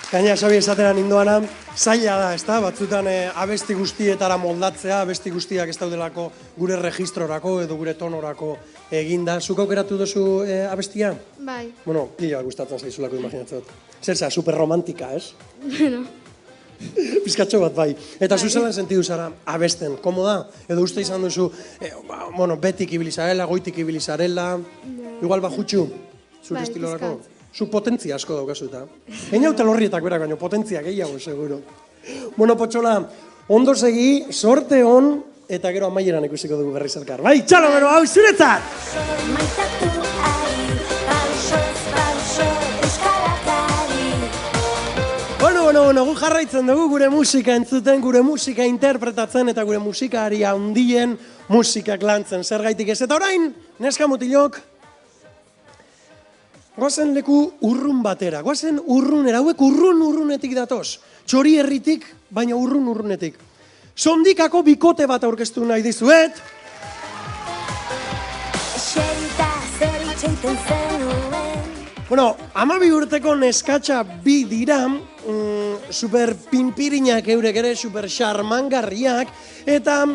Gainera, Xabi, esatera nindoana, zaila da, ezta? Batzutan abesti guztietara moldatzea, abesti guztiak ez daudelako gure registrorako edo gure tonorako eginda. Zuk aukeratu duzu abestia? Bai. Bueno, pila gustatzen zaizulako imaginatzot. Zer super romantika, ez? Bueno. Pizkatxo bat, bai. Eta zuzelan sentidu zara abesten, komoda? Edo uste izan duzu, betik ibilizarela, goitik ibilizarela, igual bajutxu, zure estilorako? Zu potentzia asko daukazu eta. Egin hauta lorrietak berak, baina potentzia gehiago, seguro. Bueno, Potxola, ondo segi, sorte on, eta gero amaieran ikusiko dugu berriz elkar. Bai, txalo bero, hau zuretzat! Bueno, gu jarraitzen dugu gure musika entzuten, gure musika interpretatzen eta gure musikari handien musikak lantzen. Zergaitik ez, eta orain, neska mutilok, goazen leku urrun batera, goazen urrunera, hauek urrunetik datoz. Txori herritik, baina urrunetik. Sondikako bikote bat aurkeztu nahi dizuet. Bueno, 12 urteko neskatxa bi dira, super pinpirinak eurek ere, super xarmangarriak, eta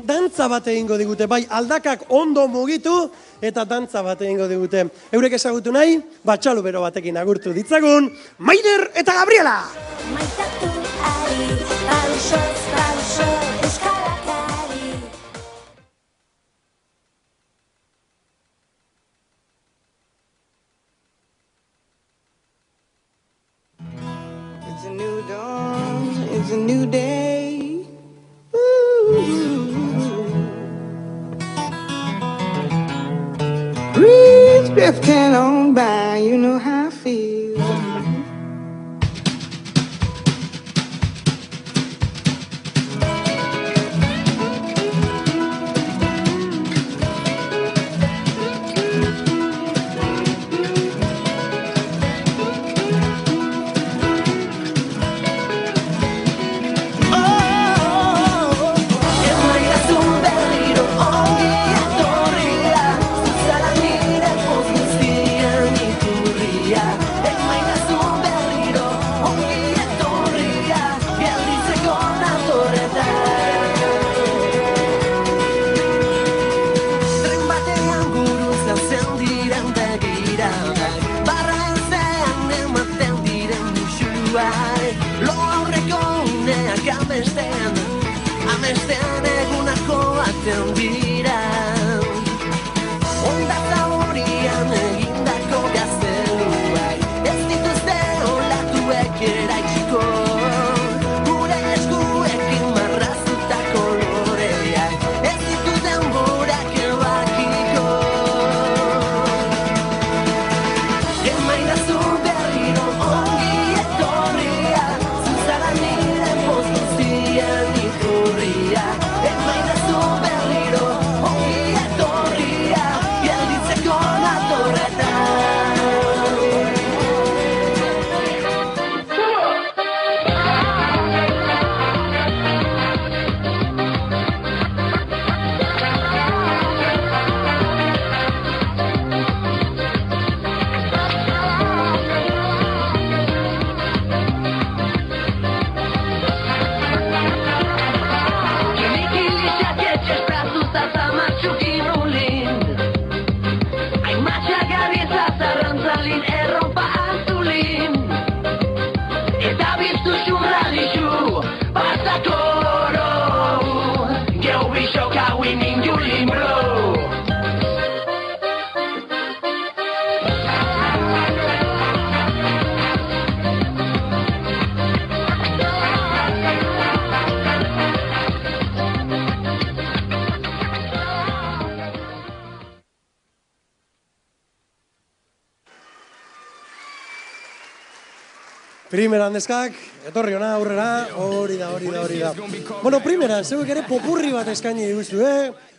dantza bat egingo digute, bai aldakak ondo mugitu, eta dantza bat egingo digute. Eurek ezagutu nahi, batxalo bero batekin agurtu ditzagun, Maider eta Gabriela! It's a new dawn, it's a new day. Ooh. Breeze drifting on by, you know how I feel. Amestean egunako aten dira Onda zaurian egindako gazteluak Ez dituzte olatuek eraitxiko Gure eskuekin marraztutako loreak Ez ditu denborak ebakiko Emaidazu berriro ongi etorria Zuzara nire poz guztian iturria Emaidazu berriro Primeran neskak, etorri ona aurrera, hori da. Bueno, primeran, zeuek ere popurri bat eskaini diguzu,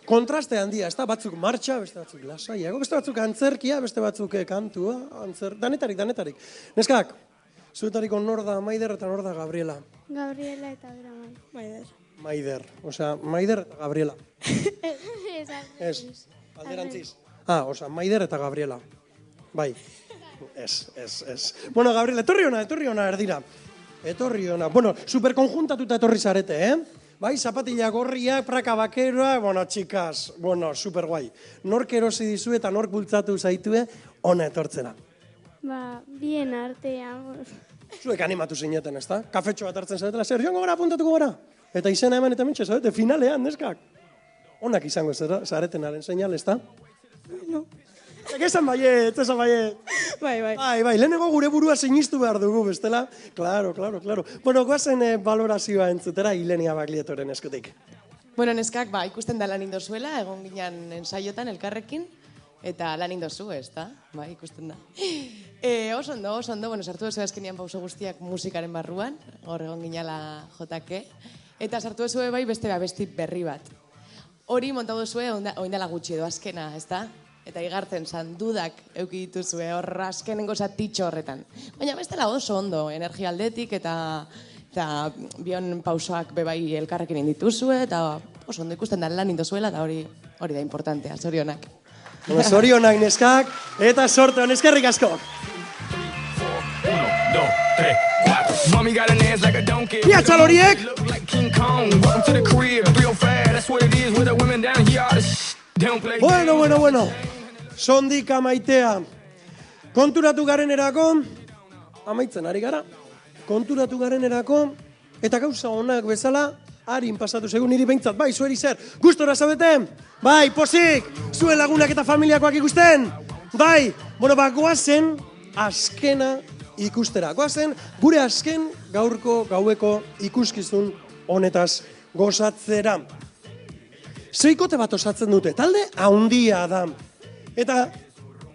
kontraste handia, ez da, batzuk martxa, beste batzuk lasaiago, beste batzuk antzerkia, beste batzuk kantua, danetarik. Neskak, zuetariko nor da Maider eta nor da Gabriela? Gabriela eta Maider. Maider, osea, Maider eta Gabriela. Ez, alderantziz. Maider eta Gabriela. Bai. Ez. Bueno, Gabriela, etorri ona erdira. Etorri ona. Bueno, superkonjuntatuta etorri zarete, Bai, zapatilla gorriak, praka bakeroa, bueno, txikas, bueno, superguai. Nork erosi dizu eta nork bultzatu zaitue, ona etortzena. Bien artean. Zuek animatu zineten, ezta? Kafetxo bat hartzen zaretela, zer joango gara, apuntatuko gara. Eta izena eman eta mentxe, zarete, finalean, neskak. Onak izango zaretenaren seinal, ezta? No. Esan baiet. Bai, lehenengo gure burua sinistu behar dugu, bestela? Claro. Bueno, goazen valorazioa entzutera, Ilenia Baglietoren eskutik. Bueno, neskak, ikusten da lan indozuela, egon ginen ensaiotan elkarrekin, eta lan indozu, ez da? Bai, ikusten da. Oso ondo, bueno, sartu duzu azkenian pauso guztiak musikaren barruan, hor egon ginala jotake, eta sartu duzu bai beste abesti berri bat. Hori montatu duzu oindala gutxi edo azkena, ez da? Eta igartzen dudak euki dituzue hor azkenengo zatitxo horretan. Baina bestela oso ondo, energia aldetik eta bion pausoak bebai elkarrekin indituzue, eta oso ondo ikusten da lan indozuela, eta hori da importantea, zorionak. Zorionak neskak, eta sorte hon, eskerrik asko! Piatzal horiek! Bueno. Sondik amaitea. Konturatu garenerako, amaitzen ari gara, konturatu garenerako, eta gauza honak bezala, harin pasatu segun niri behintzat, bai, zueri zer, gustora zabete? Bai, posik, zuen lagunak eta familiakoak ikusten? Bai, bueno, goazen, azkena ikustera. Goazen, gure azken gaurko gaueko ikuskizun honetaz gozatzera. Zeikote bat osatzen dute, talde haundia da. Eta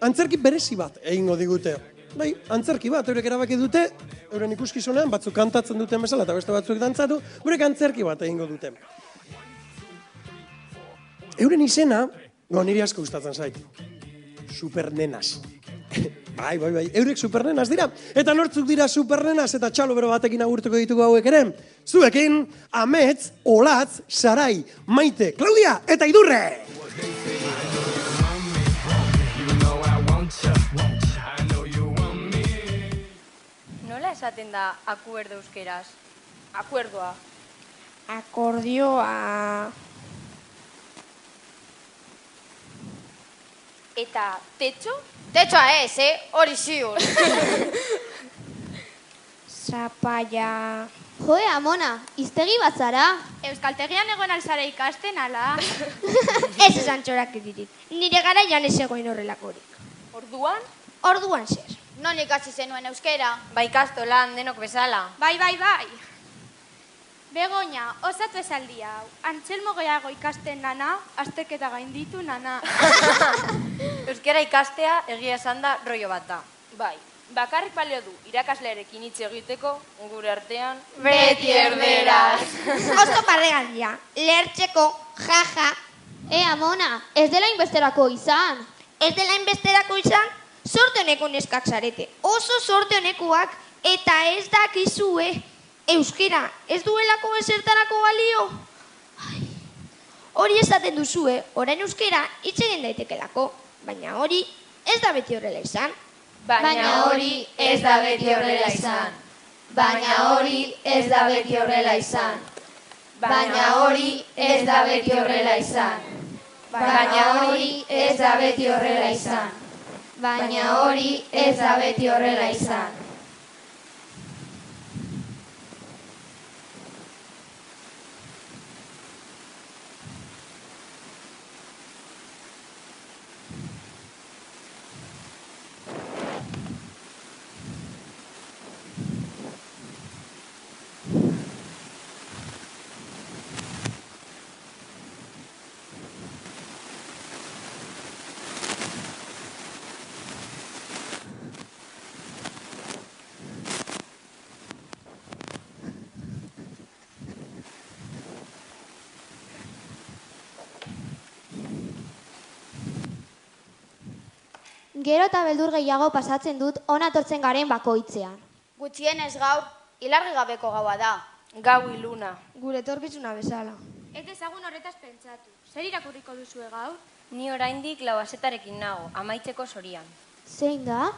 antzerki berezi bat egingo digute. Bai, antzerki bat, eurek erabaki dute, euren ikuskizunean, batzuk kantatzen duten bezala eta beste batzuk dantzatu, eurek antzerki bat egingo dute. Euren izena, niri asko gustatzen zait, Supernenas. Bai, eurek supernenas dira. Eta nortzuk dira supernenas eta txalo bero batekin agurtuko ditugu hauek ere. Zuekin, Amets, Olatz, Sarai, Maite, Claudia eta Idurre! Nola esaten da akuerdo euskeraz? Akuerdoa. Akordioa. Eta tetxo? Tetxoa ez, hori ziur. Zapaia. Joe, Amona, iztegi bat zara? Euskaltegian egon alzara ikasten, ala? Ez esan txorak editit. Nire garaian ez egoin horrelakorik. Orduan? Orduan zer. Non ikasi zenuen euskera? Bai kastolan, denok bezala. Bai. Begoña, osatu esaldi hau. Antxelmo gehiago ikasten nana, azterketa gainditu nana. Euskera ikastea egia esan da rollo bat da. Bai, bakarrik balio du irakaslearekin hitz egiteko, gure artean... Beti erderaz! Oso parregalia, lehertzeko, jaja. Amona, ez dela inbesterako izan. Ez dela inbesterako izan, sorte honeko neskak zarete. Oso sorte honekoak, eta ez dakizue. Euskera, ez duelako ezertarako balio? Hori esaten duzue, orain euskera hitz egin daitekelako, baina hori ez da beti horrela izan. Baina hori ez da beti horrela izan. Baina hori ez da beti horrela izan. Baina hori ez da beti horrela izan. Baina hori ez da beti horrela izan. Baina hori ez da beti horrela izan. Gero eta beldur gehiago pasatzen dut onatortzen garen bakoitzean. Gutxienez gaur, ilargi gabeko gaua da. Gau iluna. Gure etorkizuna bezala. Ez dezagun horretaz pentsatu. Zer irakurriko duzue gaur? Ni oraindik lauazetarekin nago, amaitzeko zorian. Zein da?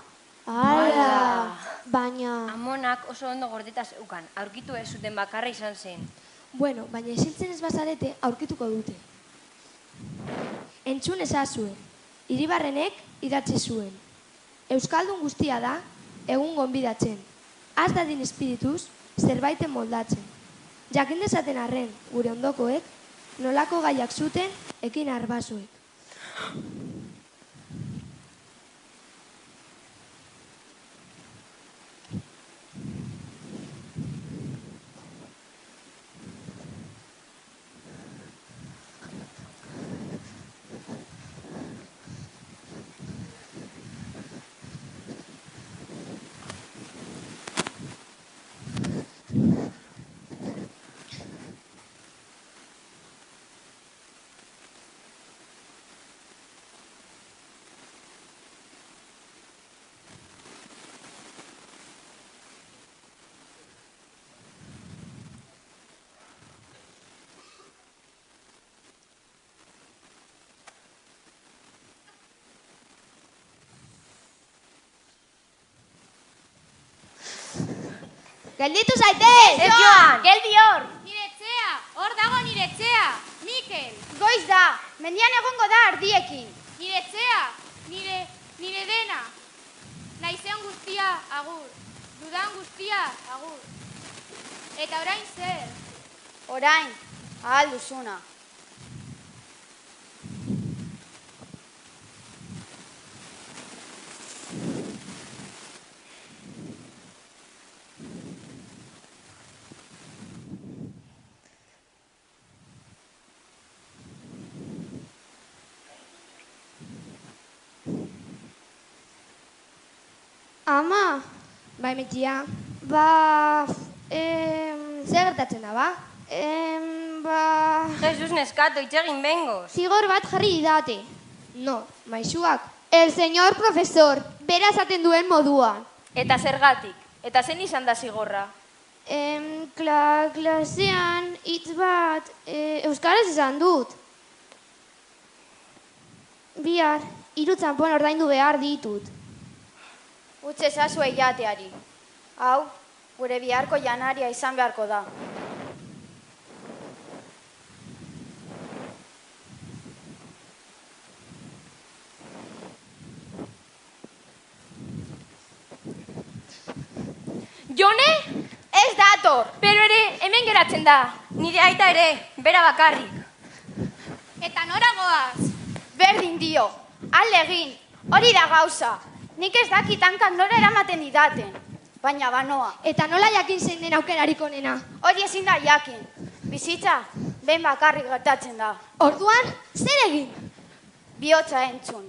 Ala! Baina... Amonak oso ondo gordetaz eukan, aurkitu ez zuten bakarra izan zen. Bueno, baina esiltzen ez bazarete aurkituko dute. Entzun ezazuen. Iribarrenek idatzi zuen. Euskaldun guztia da, egun gonbidatzen. Az dadin espirituz, zerbaiten moldatzen. Jakin dezaten arren, gure ondokoek, nolako gaiak zuten, ekin arbasoek. Gelditu zaitez! Ez joan! Geldi hor! Nire etxea! Hor dago nire etxea! Mikel! Goiz da! Mendian egongo da ardiekin! Nire etxea! Nire dena! Naizen guztia agur! Dudan guztia agur! Eta orain zer? Orain, ahal duzuna. Ama, bai metia, zer gertatzen da, ba? Jesus neskato, itxegin bengoz. Zigor bat jarri didate. No, maisuak. El señor profesor, bera esaten duen moduan. Eta zergatik? Eta zen izan da zigorra? Klasean hitz bat euskaraz esan dut. Bihar, 3 txanpon ordaindu behar ditut. Utz ezazue jateari. Hau, gure biharko janaria izan beharko da. Jone? Ez dator! Pero ere, hemen geratzen da. Nire aita ere, bera bakarrik. Eta nora goaz? Berdin dio, alde egin, hori da gauza. Nik ez dakit hankak nora eramaten didaten, baina banoa. Eta nola jakin zein den aukerarik onena? Hori ezin da jakin. Bizitza, behin bakarrik gertatzen da. Orduan, zer egin? Bihotza entzun.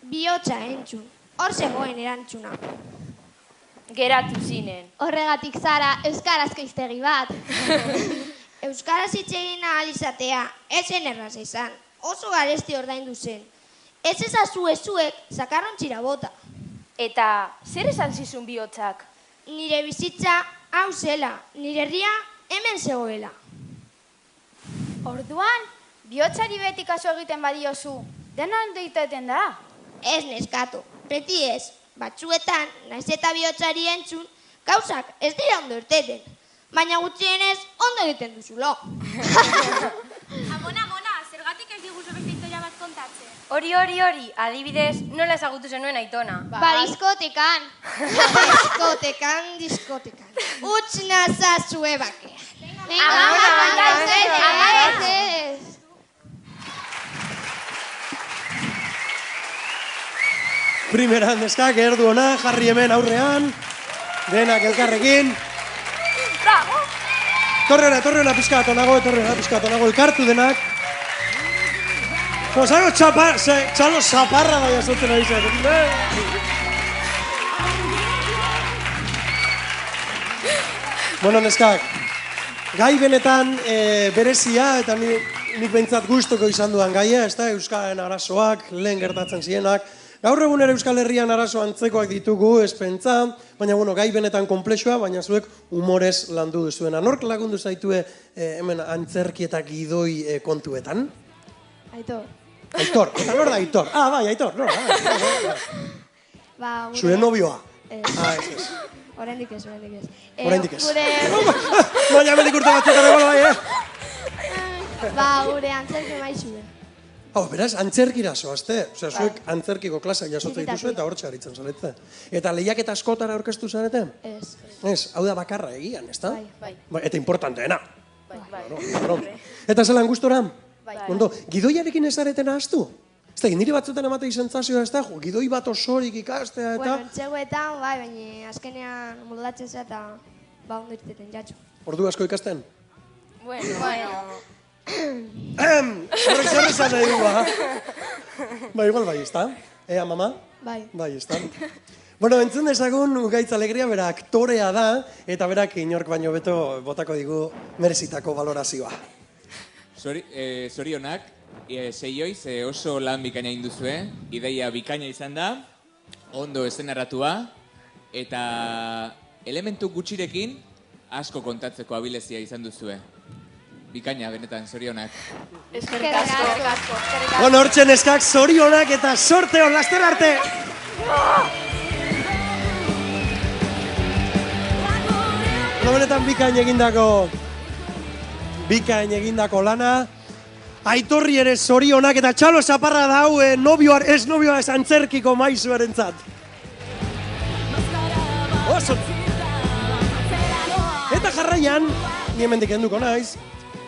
Bihotza entzun. Hor zegoen erantzuna. Geratu zinen. Horregatik zara euskarazko hiztegi bat. Euskaraz hitz egin ahal izatea, ezen erraz izan. Oso garesti ordaindu zen. Ez ezazue zuek zakarrontzira bota. Eta zer esan zizun bihotzak? Nire bizitza hau zela, nire herria hemen zegoela. Orduan, bihotzari beti kaso egiten badiozu, dena ondo iteten da? Ez neskato, beti ez. Batzuetan, naiz eta bihotzari entzun, gauzak ez dira ondo irteten. Baina gutxienez, ondo egiten duzulo. Amona, zergatik ez diguzu beste historia bat kontatzen? Hori, adibidez, nola ezagutu zenuen aitona? Diskotekan. Diskotekan. Utz nazazue bakea. Ama, Primeran neskak, erdu ona, jarri hemen aurrean. Denak elkarrekin. Bravo! Torreona, pizkat, onago, elkartu denak. Zago txalo zaparra da jasotzen ari zen. Bueno, neskak, gai benetan berezia, eta nik behintzat gustuko izan dudan gaia, ez da, Euskaren arazoak, lehen gertatzen zienak. Gaur egun ere Euskal Herrian arazo antzekoak ditugu, ez pentsa, baina bueno, gai benetan komplexua, baina zuek humorez landu duzuena. Nork lagundu zaitue hemen antzerki eta gidoi kontuetan? Aitor. Aitor, eta nor da Aitor? Ah, bai, Aitor, nor da? Zure nobioa? Ez. Oraindik ez. Oraindik ez. Baina hemendik urte batzuk arregola bai, gure antzerki maizue. Beraz, antzerkira zoazte. Osea, zuek antzerkiko klasak jasotzen dituzu eta hortxe aritzen zarete. Eta lehiaketa askotara aurkeztu zarete? Ez, hau da bakarra egian, ez da? Bai. Eta importanteena. Eta zelan gustora? Ondo, gidoiarekin ez zareten ahaztu? Ez da, niri batzutan emate sentsazioa ez da, gidoi bat osorik ikastea eta... Bueno, txegoetan, bai, baina azkenean moldatzen zea eta ondo irteten jatxo. Ordu asko ikasten? Bueno... Horrek zer esan nahi du, ba, igual bai, ez da? Ea, mama? Bai, ez da? Bueno, entzun dezagun Ugaitz Alegria, bera aktorea da, eta berak inork baino beto botako digu merezitako valorazioa. Zorionak, seioiz oso lan bikaina induzue, ideia bikaina izan da, ondo eszenarratua, eta elementu gutxirekin asko kontatzeko abilezia izan duzue. Bikaina, benetan, zorionak. Eskerrik asko. Bueno, hortzen eskak zorionak eta sorte hon, laster arte! Benetan bikain egindako lana. Aitorri ere zorionak eta txalo zaparra dau nobioa ez antzerkiko maizuarentzat. Eta jarraian, ni hemendik enduko naiz,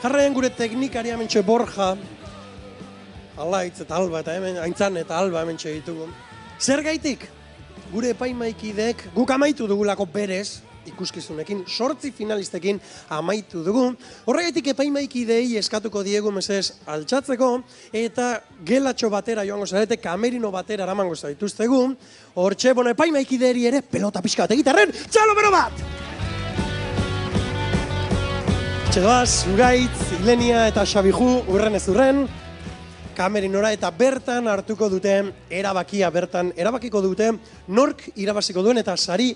jarraian gure teknikaria hementxe Borja, Alaitz eta Alba eta hemen, Aintzan eta Alba hementxe ditugu. Zer gaitik? Gure epaimaikideek guk amaitu dugulako berez, ikuskizunekin, 8 finalistekin amaitu dugu. Horregaitik epaimaikideei eskatuko diegu mesez altxatzeko, eta gelatxo batera joango zarete, kamerino batera eramango zaituztegu. Hortxe, bueno, epaimaikideeri ere pelota pixka bat egitarren, txalo bero bat! Txedoaz, Ugaitz, Ilenia eta Xabiju urren ez urren, kamerinora eta bertan hartuko dute erabakiko dute nork irabaziko duen eta sari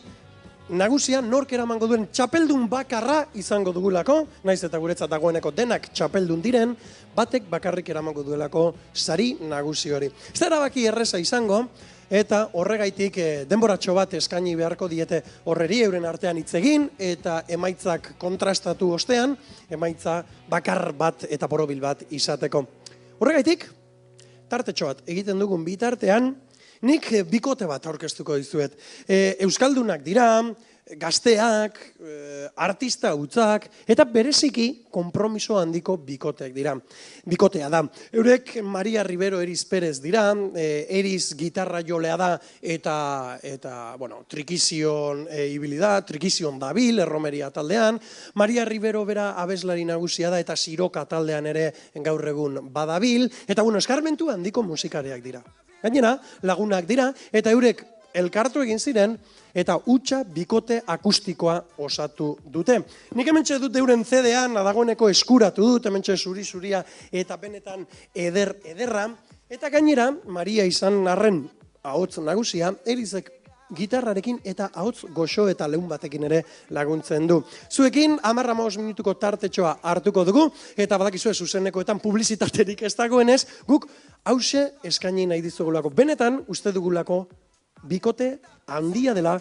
nagusia nork eramango duen txapeldun bakarra izango dugulako, naiz eta guretzat dagoeneko denak txapeldun diren, batek bakarrik eramango duelako sari nagusi hori. Ez da erabaki erreza izango, eta horregaitik denboratxo bat eskaini beharko diete horreri euren artean hitz egin eta emaitzak kontrastatu ostean, emaitza bakar bat eta borobil bat izateko. Horregaitik, tartetxo bat egiten dugun bitartean, nik bikote bat aurkeztuko dizuet. Euskaldunak dira, gazteak, artista hutzak, eta bereziki konpromiso handiko bikoteak dira. Bikotea da. Eurek Maria Rivero Eriz Perez dira, Eriz gitarra jolea da, eta bueno, trikizion ibili da, trikizion dabil, erromeria taldean, Maria Rivero bera abeslari nagusia da, eta siroka taldean ere gaur egun badabil, eta bueno, eskarmentu handiko musikareak dira. Gainera, lagunak dira, eta eurek elkartu egin ziren, eta hutsa bikote akustikoa osatu dute. Nik hementxe dut euren CD-an, dagoeneko eskuratu dut, hementxe zuri-zuria eta benetan ederra, eta gainera, Maria izan arren ahots nagusia, Erizek gitarrarekin eta ahots goxo eta leun batekin ere laguntzen du. Zuekin, 15 minutuko tartetxoa hartuko dugu, eta badakizue zuzenekoetan publizitaterik ez dagoenez, guk hause eskaini nahi dizugulako. Benetan, uste dugulako bikote handia dela,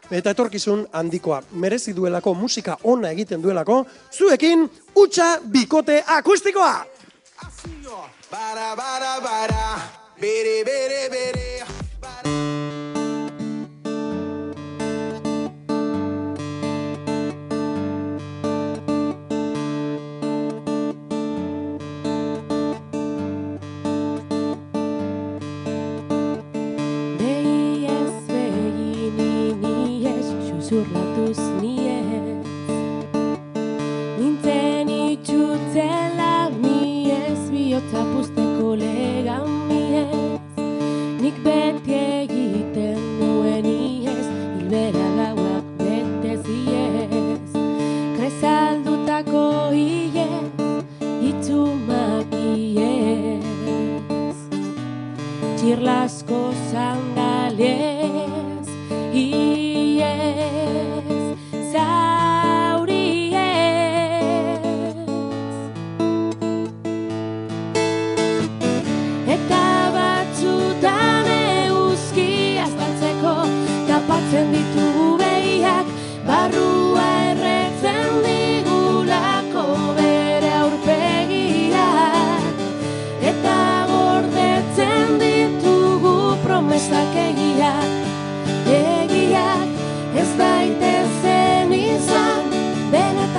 eta etorkizun handikoa. Merezi duelako, musika ona egiten duelako, zuekin, hutsa bikote akustikoa! Zurratuz niez, nintzen itxutzela miez, bihotza puzteko lega miez, nik beti egiten nuen iez, hilbera gauak bete ziez,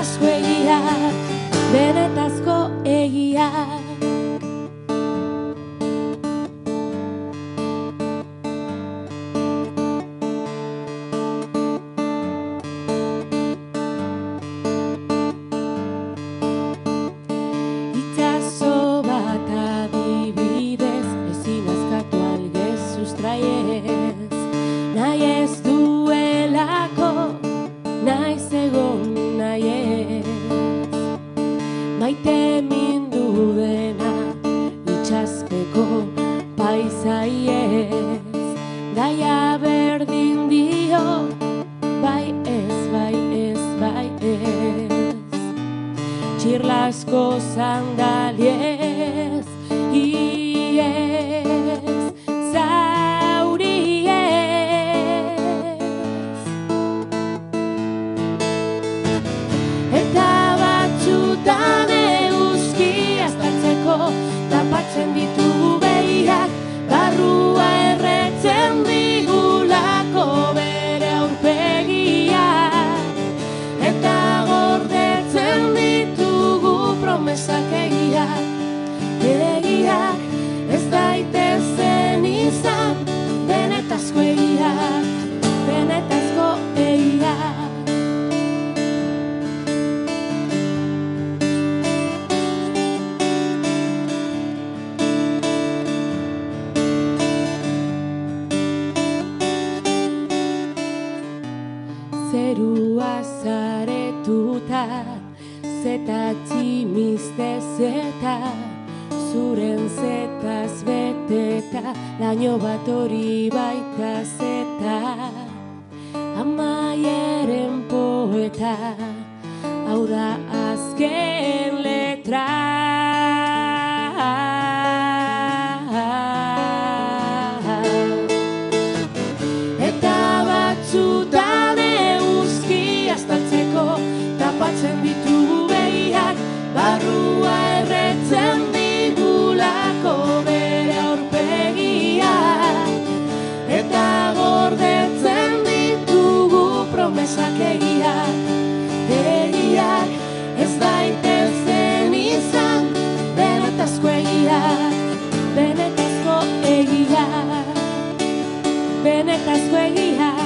benetazko egiak, benetazko egiak. Txirlasko sandaliez, iez, zauriez. Eta batzutan eguzki aztartzeko tapatzen ditugu behiak, barrua erretzen digulako bere aurpegiak. Eta gordetzen ditugu promesak egiak, egiak ez daitezen izan, benetazko egiak, benetazko egiak. Zerua zaretuta, zeta tximizte zeta, zuren zetaz beteta, laino bat hori baita zeta. Amaieren poeta, hau da azken letra. Eta batzutan eguzki aztaltzeko tapatzen ditugu behiak, barrua erretzen digulako bere aurpegiak. Eta gordetzen ditugu promesak egiak, egiak ez daitezen izan, benetazko egiak, benetazko egiak, benetazko egiak,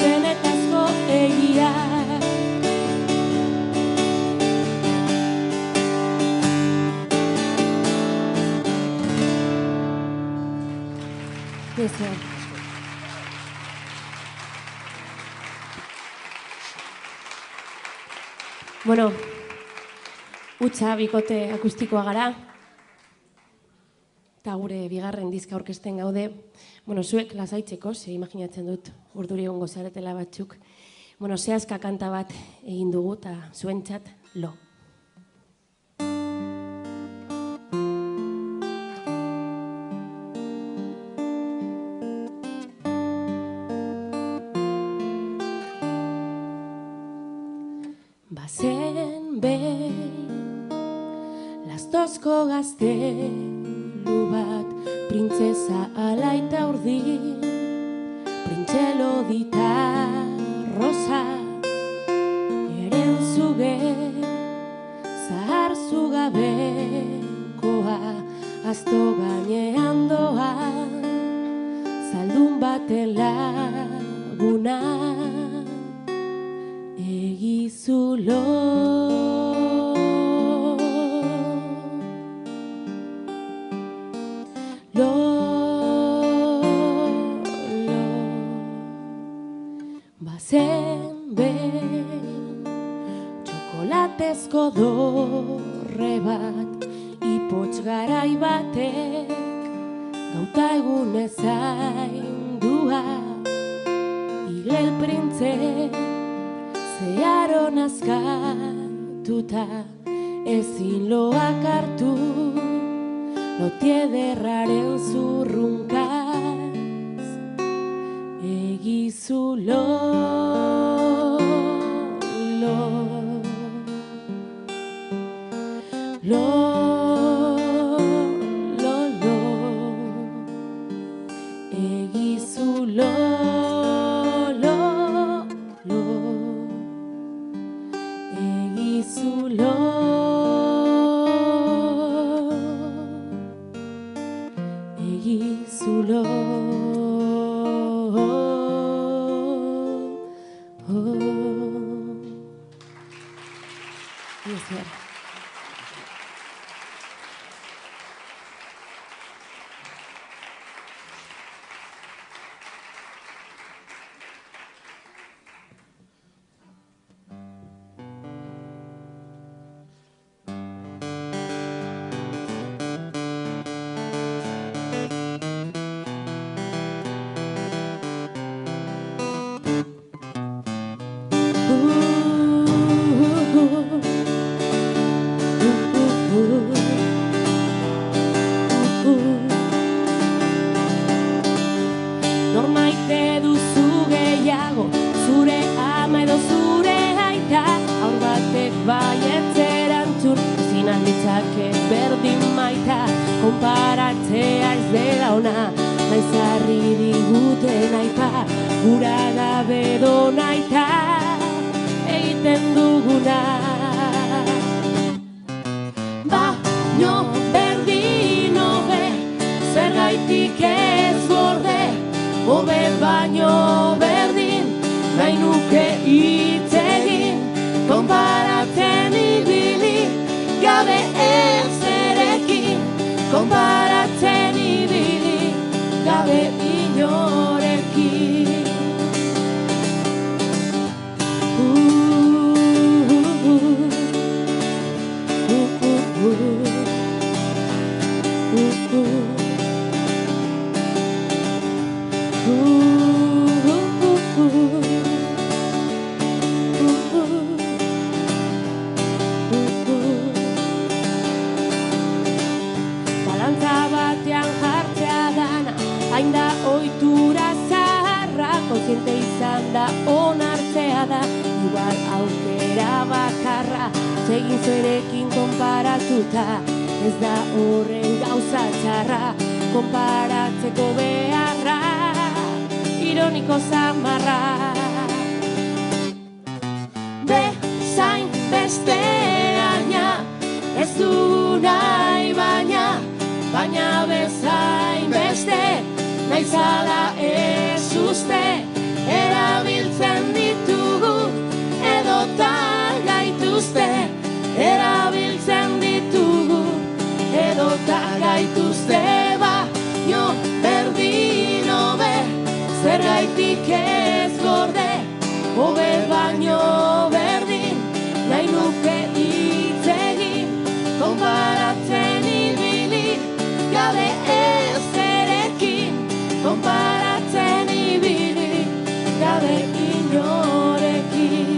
benetazko egiak. Eso. Bueno, utza bikote akustikoa gara, eta gure bigarren diska aurkezten gaude. Bueno, zuek lasaitzeko, ze imaginatzen dut urduri egongo zaretela batzuk. Bueno, zehazka kanta bat egin dugu, eta zuentzat lo. Bazen behin lastozko gaztelu bat, printzesa alaita urdin, printzelo dita rosa, eren zuge zahar zugabekoa, azto gainean doa, zaldun baten laguna. Egizulo, lo, bazen behin txokolatezko dorre bat, ipotx garai batek gauta egunez zaindua, igel printzek zeharon azkatuta, ezin loak hartu, lotiederraren zurrunkaz. Egizulo, lo, lo, lo, lo, egizulo, lo, lo. Normaite duzu gehiago, zure ama edo zure aita, haur batek baietz erantzun, ezin alditzake berdin maita, konparatzea ez dela ona, naiz harri diguten aipa, gura gabe do naita, egiten duguna. Baino berdin hobe, zergaitik ez gorde, hobe baino berdin, nahi nuke hitz egin, konparatzen ibili, gabe ezerekin, konparatzen ibili, gabe inorekin. Balantza batean jartzea dana, hain da ohitura zaharra, kontziente izan da onartzea da, igual aukera bakarra, segin zuerekin konparatuta, ez da horren gauza txarra, konparatzeko beharra, ironiko zamarra. Bezain besteaina, ez du nahi baina bezain beste, naizala ez uste, erabiltzen ditugu, edota gaituzte, erabiltzen ditugu, edota gaituzte, baino berdin hobe, zergaitik ez gorde, hobe baino berdin, nahi nuke hitz egin, konparatzen ibili, gabe ezerekin, konparatzen ibili, gabe inorekin.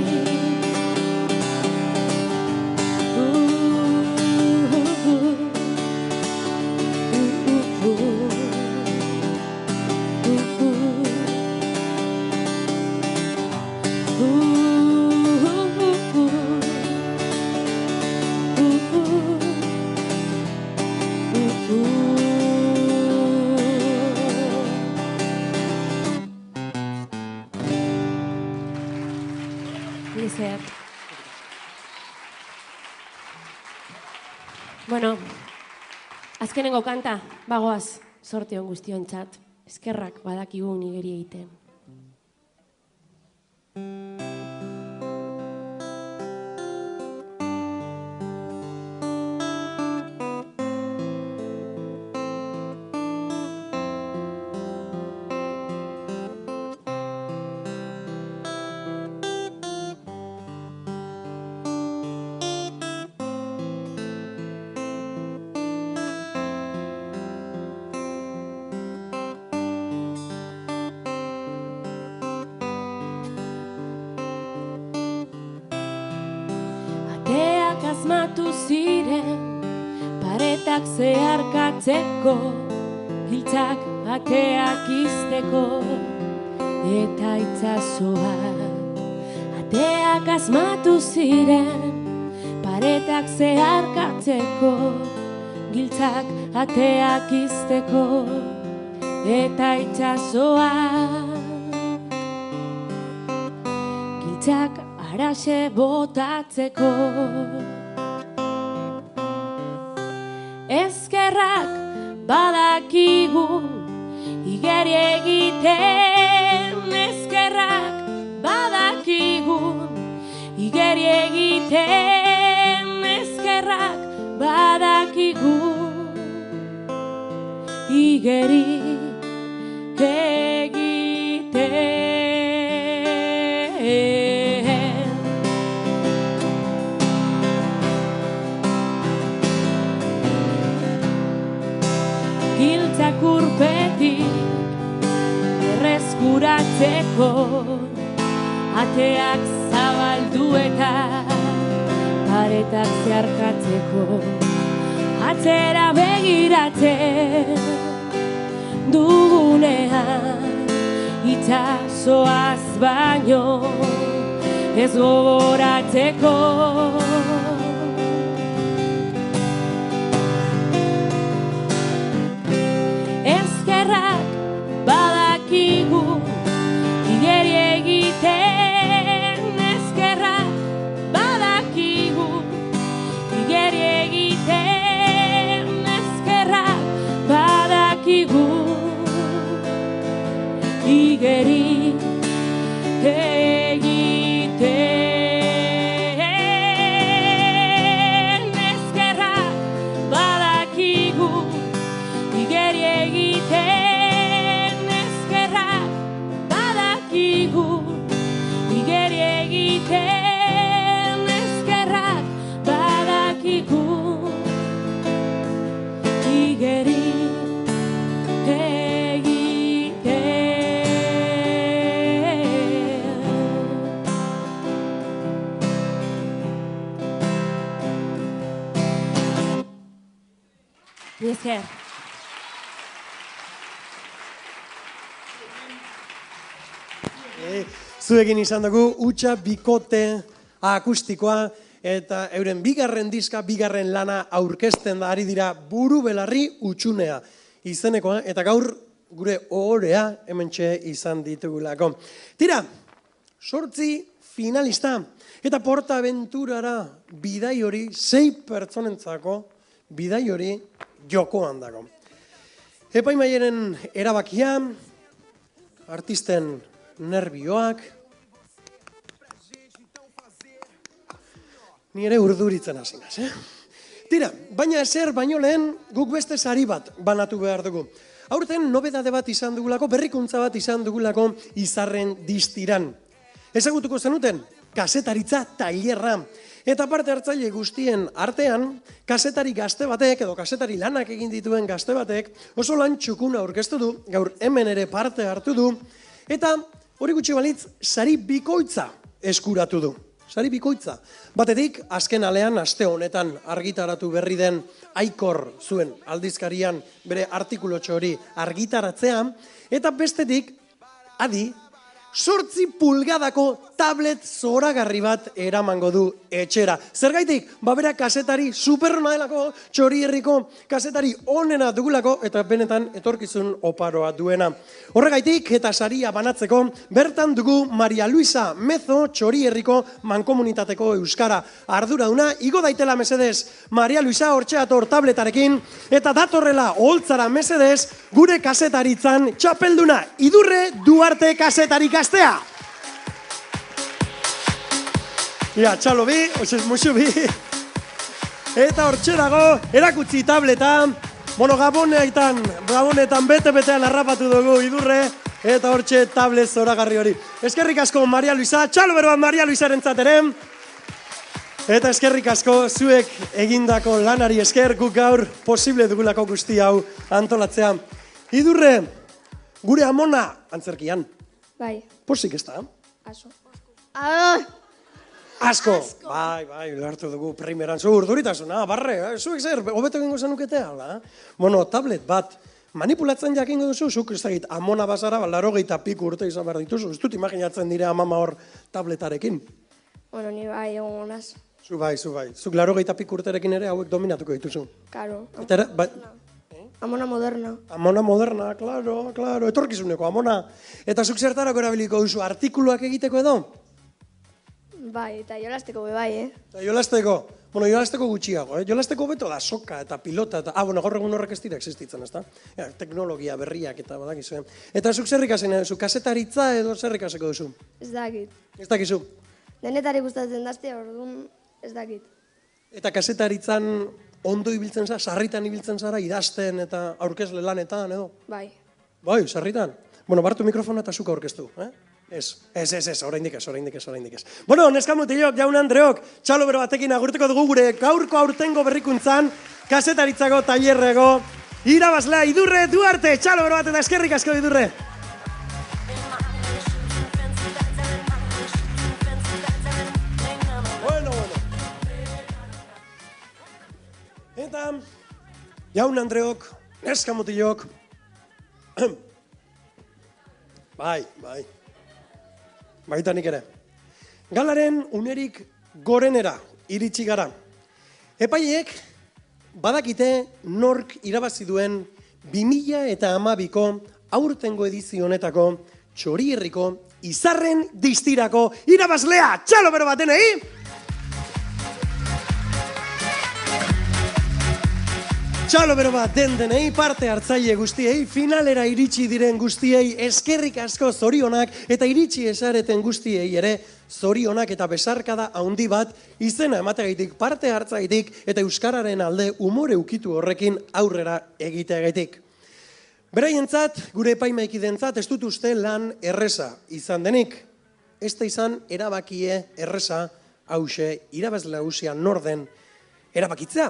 Bueno, azkenengo kanta, bagoaz, sorte on guztiontzat, eskerrak badakigu nigeri egiten. Asmatu ziren, paretak zeharkatzeko, giltzak ateak izteko, eta itsasoak. Ateak asmatu ziren, paretak zeharkatzeko, giltzak ateak izteko, eta itsasoak. Giltzak araxe botatzeko. Eskerrak badakigu igeri egiten, eskerrak badakigu egiten eskerrak badakigu igeri egiten. Giltzak urpetik erreskuratzeko ateak zabaldu eta paretak zeharkatzeko atzera begiratzen dugunean itxasoaz baino ez gogoratzeko. Eskerrak badakigu igeri egiten, eskerrak badakigu igeri egiten, eskerrak badakigu igeri egiten, eskerrak badakigu igeri egiten, eskerrak badakigu igeri egiten, eskerrak badakigu igeri esker. Zuekin izan dugu, utxa bikote akustikoa, eta euren bigarren diska, bigarren lana aurkezten da ari dira Buru Belarri Utxunea izenekoa, eta gaur gure ohorea hementxe izan ditugulako. Tira, 8 finalista, eta PortAventurara bidai hori, 6 pertsonentzako bidai hori jokoan dago. Epaimaiaren erabakia, artisten nervioak, nire urduritzen hasinaz, Tira, baina ezer baino lehen guk beste sari bat banatu behar dugu. Aurten nobedade bat izan dugulako, berrikuntza bat izan dugulako Izarren distiran. Ezagutuko zenuten, kasetaritza tailerra. Eta parte hartzaile guztien artean, kasetari gazte batek, edo kasetari lanak egin dituen gazte batek, oso lan txukuna aurkeztu du, gaur hemen ere parte hartu du, eta hori gutxi balitz, sari bikoitza eskuratu du. Sari bikoitza. Batetik, azken alean, aste honetan argitaratu berri den Aikor zuen aldizkarian bere artikulotxo hori argitaratzea, eta bestetik, adi, 8 pulgadako tablet zoragarri bat eramango du etxera. Zergaitik, babera kasetari superona delako, Txorierriko kasetari onena dugulako, eta benetan etorkizun oparoa duena. Horregaitik, eta saria banatzeko, bertan dugu Maria Luisa Mezo, Txorierriko mankomunitateko euskara arduraduna. Igo daitela mesedez, Maria Luisa hortxeator tabletarekin, eta datorrela holtzara mesedez, gure kasetaritzan txapelduna Idurre Duarte kasetari gaztea. Ja, txalo bi, osez musu bi. Eta hortxe dago, erakutsi tableta. Bueno, gabonetan bete-betean harrapatu dugu Idurre. Eta hortxe tablet zoragarri hori. Eskerrik asko Maria Luisa, txalo beroan Maria Luisaren zateren. Eta eskerrik asko zuek egindako lanari esker, guk gaur posible dugulako guzti hau antolatzea. Idurre, gure amona antzerkian. Bai. Posik ez da? Aso. Asko! Bai, lehartu dugu primeran. Zu urduritasuna, barre, zuek zer, hobeto egingo zenukete, ala? Bueno, tablet bat, manipulatzen jakingo duzu, zuk ez dakit, amona bazara, 80 urte izan behar dituzu, ez dut imaginatzen dire amama hor tabletarekin. Bueno, ni bai, egon gonaz. Zu bai. Zuk 80 urterekin ere hauek dominatuko dituzu. Karo. Amona moderna. Amona moderna, klaro, etorkizuneko amona. Eta zuk zertarako erabiliko duzu, artikuluak egiteko edo? Bai, eta jolasteko bai, Eta jolasteko? Bueno, jolasteko gutxiago, Jolasteko beto da soka eta pilota eta... bueno, gaur egun horrek ez dira existitzen, ez da? Teknologia berriak eta badakizu. Eta zuk zer ikasen duzu, kasetaritza edo zer ikaseko duzu? Ez dakit. Ez dakizu? Denetari gustatzen dazte, orduan Ez dakit. Eta kasetaritzan ondo ibiltzen zara, sarritan ibiltzen zara, idazten eta aurkezle lanetan, edo? Bai. Bai, sarritan. Bueno, bartu mikrofona eta zuka aurkeztu, Ez, oraindik ez. Bueno, neskamutilok, jaun Andreok, txalo bero batekin agurtuko dugu gure gaurko aurtengo berrikuntzan, kasetaritzako, tailerrego, irabazlea Idurre Duarte, txalo bero bat eta eskerrik asko Idurre. Bueno. Eta, jaun Andreok, neskamutilok, bai. Baita nik ere. Galaren unerik gorenera iritsi gara. Epaileek badakite nork irabazi duen 2012ko aurtengo edizio honetako Txorierriko Izarren Distirako irabazlea. Txalo bero batenei! Txalo bero bat dendenei, parte hartzaile guztiei, finalera iritsi diren guztiei, eskerrik asko zorionak eta iritsi esareten guztiei ere zorionak eta besarkada handi bat izena emategaitik, parte hartzaitik eta euskararen alde umore ukitu horrekin aurrera egiteagaitik. Beraientzat, gure epaimaikidentzat ez dut uste lan erreza izan denik. Ez da izan erabakie erreza hause, irabazle hausia norden erabakitzea.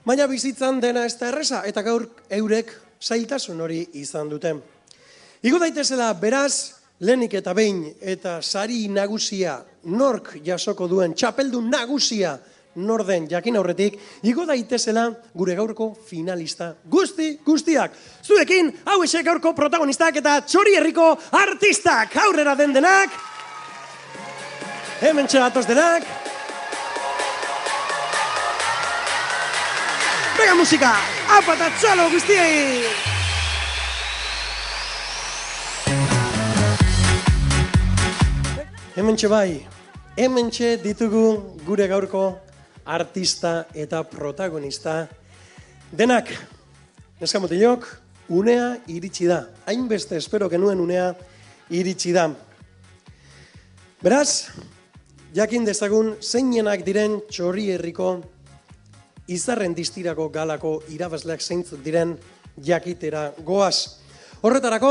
Baina bizitzan dena ez da erreza, eta gaur eurek zailtasun hori izan dute. Igo daitezela beraz, lehenik eta behin, eta sari nagusia nork jasoko duen, txapeldun nagusia norden jakin aurretik, igo daitezela gure gaurko finalista guztiak. Zuekin, hau esek gaurko protagonistak eta Txorierriko artistak, aurrera den denak, hemen txegatoz denak, Bega musika, apa eta txalo guztiei! Hementxe bai, hementxe ditugu gure gaurko artista eta protagonista denak. Neskamutilok, unea iritsi da. Hainbeste espero genuen unea iritsi da. Beraz, jakin dezagun zeinenak diren Txorierriko Izarren Distirako galako irabazleak zeintzuk diren jakitera goaz. Horretarako,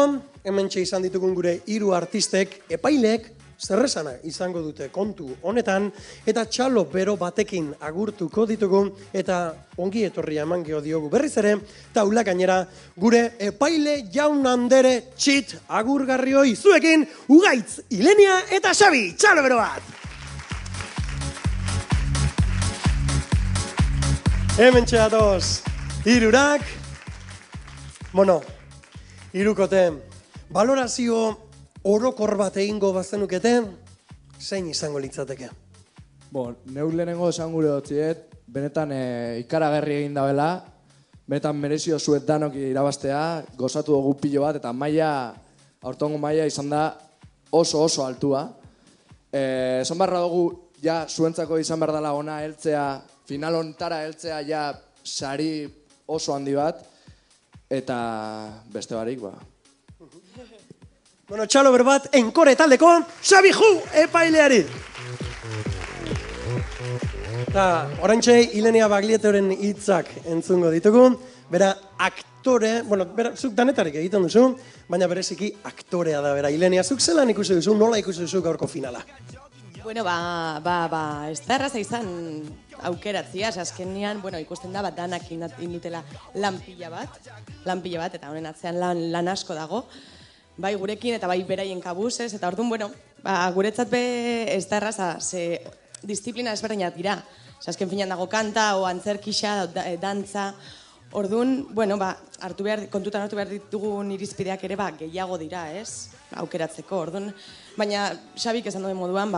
hementxe izan ditugun gure 3 artistek, epaileek zerrezana izango dute kontu honetan, eta txalo bero batekin agurtuko ditugu, eta ongi etorria eman diogu berriz ere, taula gainera gure epaile jaun andere txit agurgarri hoi. Zuekin, Ugaitz, Ilenia eta Xabi, txalo bero bat! Hemen txeatoz, 3, hirukote, balorazio orokor bat egingo bazenukete, zein izango litzateke? Neu lehenengo esan gure dutziet, benetan ikaragarri egin dabela, benetan merezio zuet danok irabaztea, gozatu dugu pilo bat, eta aurtongo maila izan da oso altua. Esan barra dugu, ja, zuentzako izan behar dela ona heltzea, final hontara heltzea ja sari oso handi bat, eta beste barik, Txalo bero bat, enkore taldeko, Xabi Ju epaileari! Eta, orantxe, Ilenia Baglietoren hitzak entzungo ditugu, bera aktore, zuk danetarik egiten duzu, baina bereziki aktorea da, bera. Ilenia, zuk zelan ikusi duzu, nola ikusi duzu gaurko finala? Bueno, ez da erraza izan aukeratzia, azkenean, ikusten da, danak indutela lan pila bat, eta honen atzean lan asko dago, bai gurekin eta bai beraien kabuz, eta orduan, guretzat ez da erraza, ze disiplina ezberdinak dira, azken finean dago kanta, o antzerkixa, dantza, orduan, kontutan hartu behar ditugun irizpideak ere gehiago dira, ez? Aukeratzeko, orduan, baina Xabik esan duen moduan,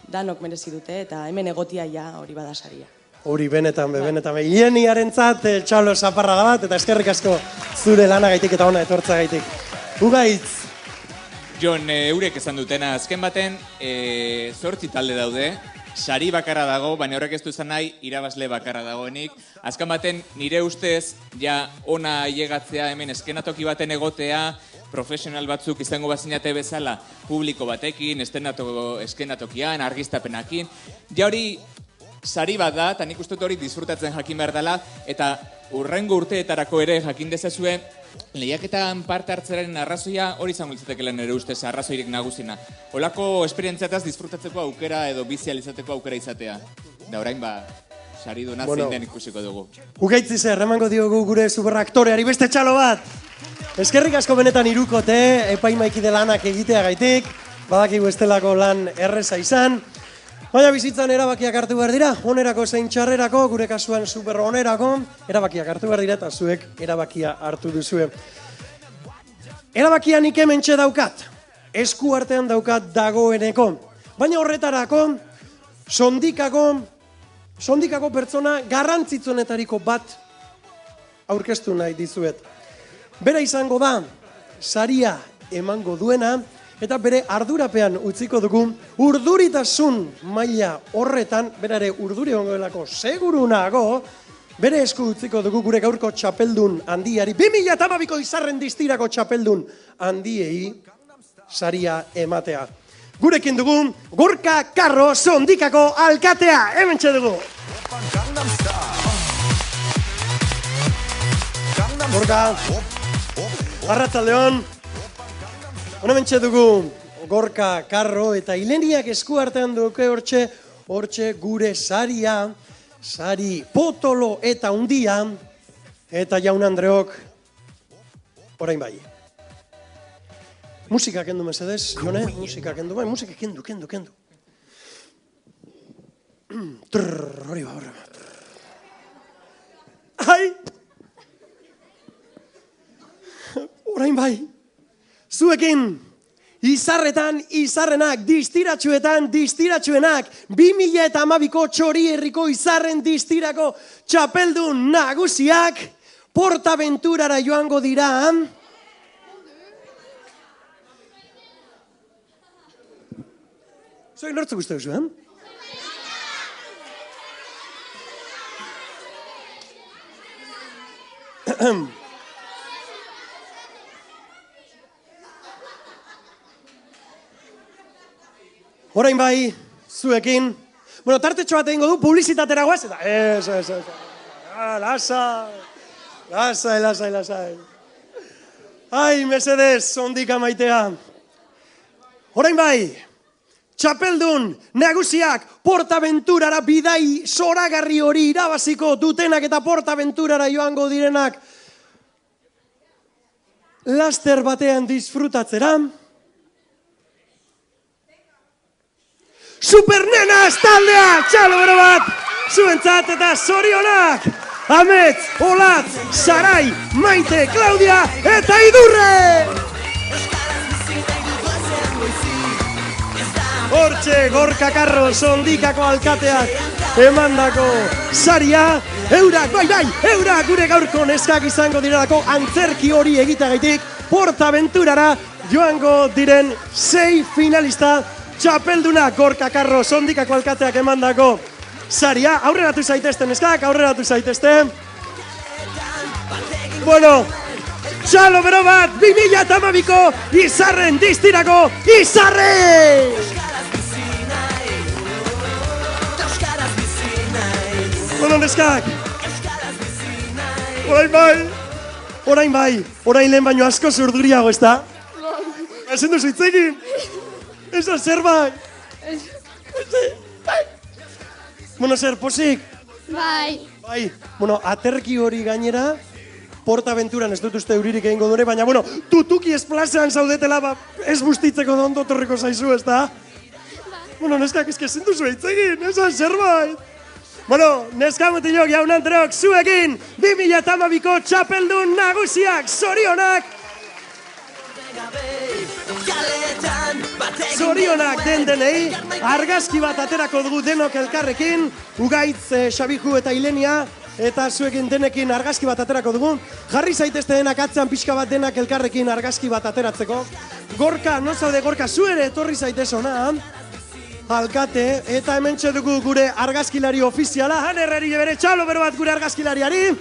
danok merezi dute, eta hemen egotia hori bada saria. Hori benetan. Ileniarentzat txalo zaparra da bat, eta eskerrik asko zure lanagaitik eta ona etortza gaitik. Ugaitz! Jon, eurek esan dutena, azken baten 8 talde daude, sari bakarra dago, baina horrek ez du izan nahi, irabazle bakarra dagoenik. Azken baten, nire ustez, ja ona llegatzea hemen eskenatoki baten egotea, profesional batzuk izango bazinate bezala publiko batekin, eskenatokian, argiztapenakin. Ja hori sari bat da, eta nik uste hori disfrutatzen jakin behar dela, eta urrengo urteetarako ere jakin dezazue, lehiaketan parte hartzeraren arrazoia hori izango litzatekela nire ustez arrazoirik nagusina. Olako esperientziataz disfrutatzeko aukera edo bizializateko aukera izatea. Da orain sari duna zein den ikusiko dugu. Ugaitzi zer, emango diogu gure superaktoreari beste txalo bat! Eskerrik asko benetan irukote, epaimaikide lanak egitea gaitik, badakigu estelako lan erreza izan, baina bizitzan erabakiak hartu behar dira, onerako zein txarrerako, gure kasuan super onerako, erabakiak hartu behar dira eta zuek erabakia hartu duzue. Erabakia nik hementxe daukat, esku artean daukat dagoeneko, baina horretarako, sondikako pertsona garrantzitsuenetariko bat aurkeztu nahi dizuet. Bera izango da, saria emango duena, eta bere ardurapean utziko dugu, urduritasun maila horretan, berare urduri ongoelako segurunago, bere esku utziko dugu gure gaurko txapeldun handiari, 2012ko izarren distirako txapeldun handiei saria ematea. Gurekin dugu, Gorka Karro Sondikako alkatea, hementxe dugu. Gorka, arratsaldeon. Hementxe dugu Gorka Karro eta Ileniak esku artean duke hortxe gure saria, sari potolo eta hundia, eta jaun Andreok, orain bai. Musika kendu mesedez, Jone, musika kendu, bai, musika kendu. Hori ba, Ai! Orain bai, zuekin, izarrenak, distiratsuenak, 2012ko txori herriko izarren distirako txapeldun nagusiak, Portaventurara joango dira. Zuek nortzuk uste duzu, Orain bai, zuekin. Bueno, tartetxo bat egingo du, publizitatera guaz, eta ez. Lasai. Ai, mesedez, Sondika maitea. Orain bai, txapeldun nagusiak Portaventurara bidai zoragarri hori irabaziko dutenak eta Portaventurara joango direnak laster batean disfrutatzera. Supernenas taldea, txalo bero bat, zuentzat eta zorionak, Amets, Olatz, Sarai, Maite, Claudia eta Idurre! Hortxe, Gorka Karro, Sondikako alkateak emandako saria, eurak gure gaurko neskak izango direlako antzerki hori egitagaitik Portaventurara joango diren 6 finalista txapelduna Gorka Karro, Sondikako alkateak emandako saria. Aurreratu zaitezte neskak, aurreratu zaitezte. Bueno, txalo bero bat, 2012ko izarren distirako izarre! Bueno, neskak, orain lehen baino asko zurduriago, ez da? Ezen duzu hitzekin? Ez da zerbait? Bueno, zer, posik? Bai. Bueno, aterki hori gainera, Portaventuran ez dut uste euririk egingo dure, baina, bueno, tutuki esplazean zaudetela, ez bustitzeko ondo torriko zaizu, ez da? Bueno, neskak, ezin duzu hitzegin, ez da zerbait? Bueno, neskamutilok, jaun Andreok, zuekin, 2012ko txapeldun nagusiak, zorionak! Zorionak denei, argazki bat aterako dugu denok elkarrekin, Ugaitz, Xabiju eta Ilenia, eta zuekin denekin argazki bat aterako dugu. Jarri zaitezte denak atzean pixka bat denak elkarrekin argazki bat ateratzeko. Gorka, no zaude Gorka, zu ere etorri zaitez ona, alkate, eta hementxe dugu gure argazkilari ofiziala, Hanerrari bere txalo bero bat gure argazkilariari.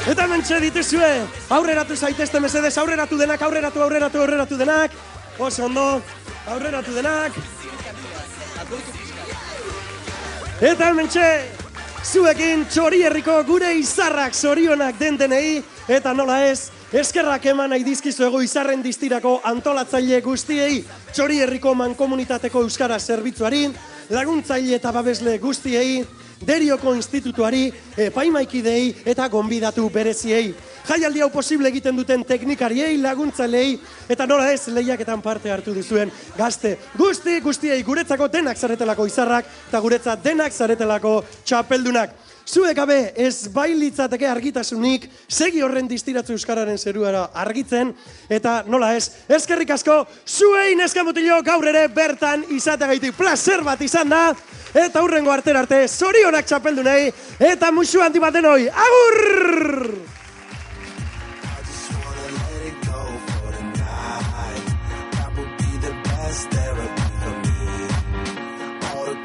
Eta hementxe dituzue, aurreratu zaitezte mesedez, aurreratu denak, aurreratu denak. Oso ondo, aurreratu denak. Eta hementxe, zuekin Txorierriko gure izarrak zorionak dendenei, eta nola ez, eskerrak eman nahi dizkizuegu izarren distirako antolatzaile guztiei, Txorierriko mankomunitateko euskara zerbitzuari, laguntzaile eta babesle guztiei, Derioko institutuari, epaimaikidei eta gonbidatu bereziei. Jaialdi hau posible egiten duten teknikariei, laguntzaileei, eta nola ez lehiaketan parte hartu duzuen gazte guztiei guretzako denak zaretelako izarrak, eta guretzat denak zaretelako txapeldunak. Zuek gabe ez bailitzateke argitasunik, segi horren distiratzu euskararen zeruara argitzen, eta nola ez, eskerrik asko, zuei neskamutilo gaur ere bertan izateagaitik placer bat izan da, eta hurrengo arte, zorionak txapeldunei, eta musu handi bat denoi, agur!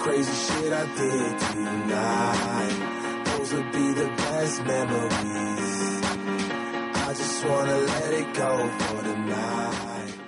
Crazy shit I did tonight, those would be the best memories. I just wanna let it go for the night.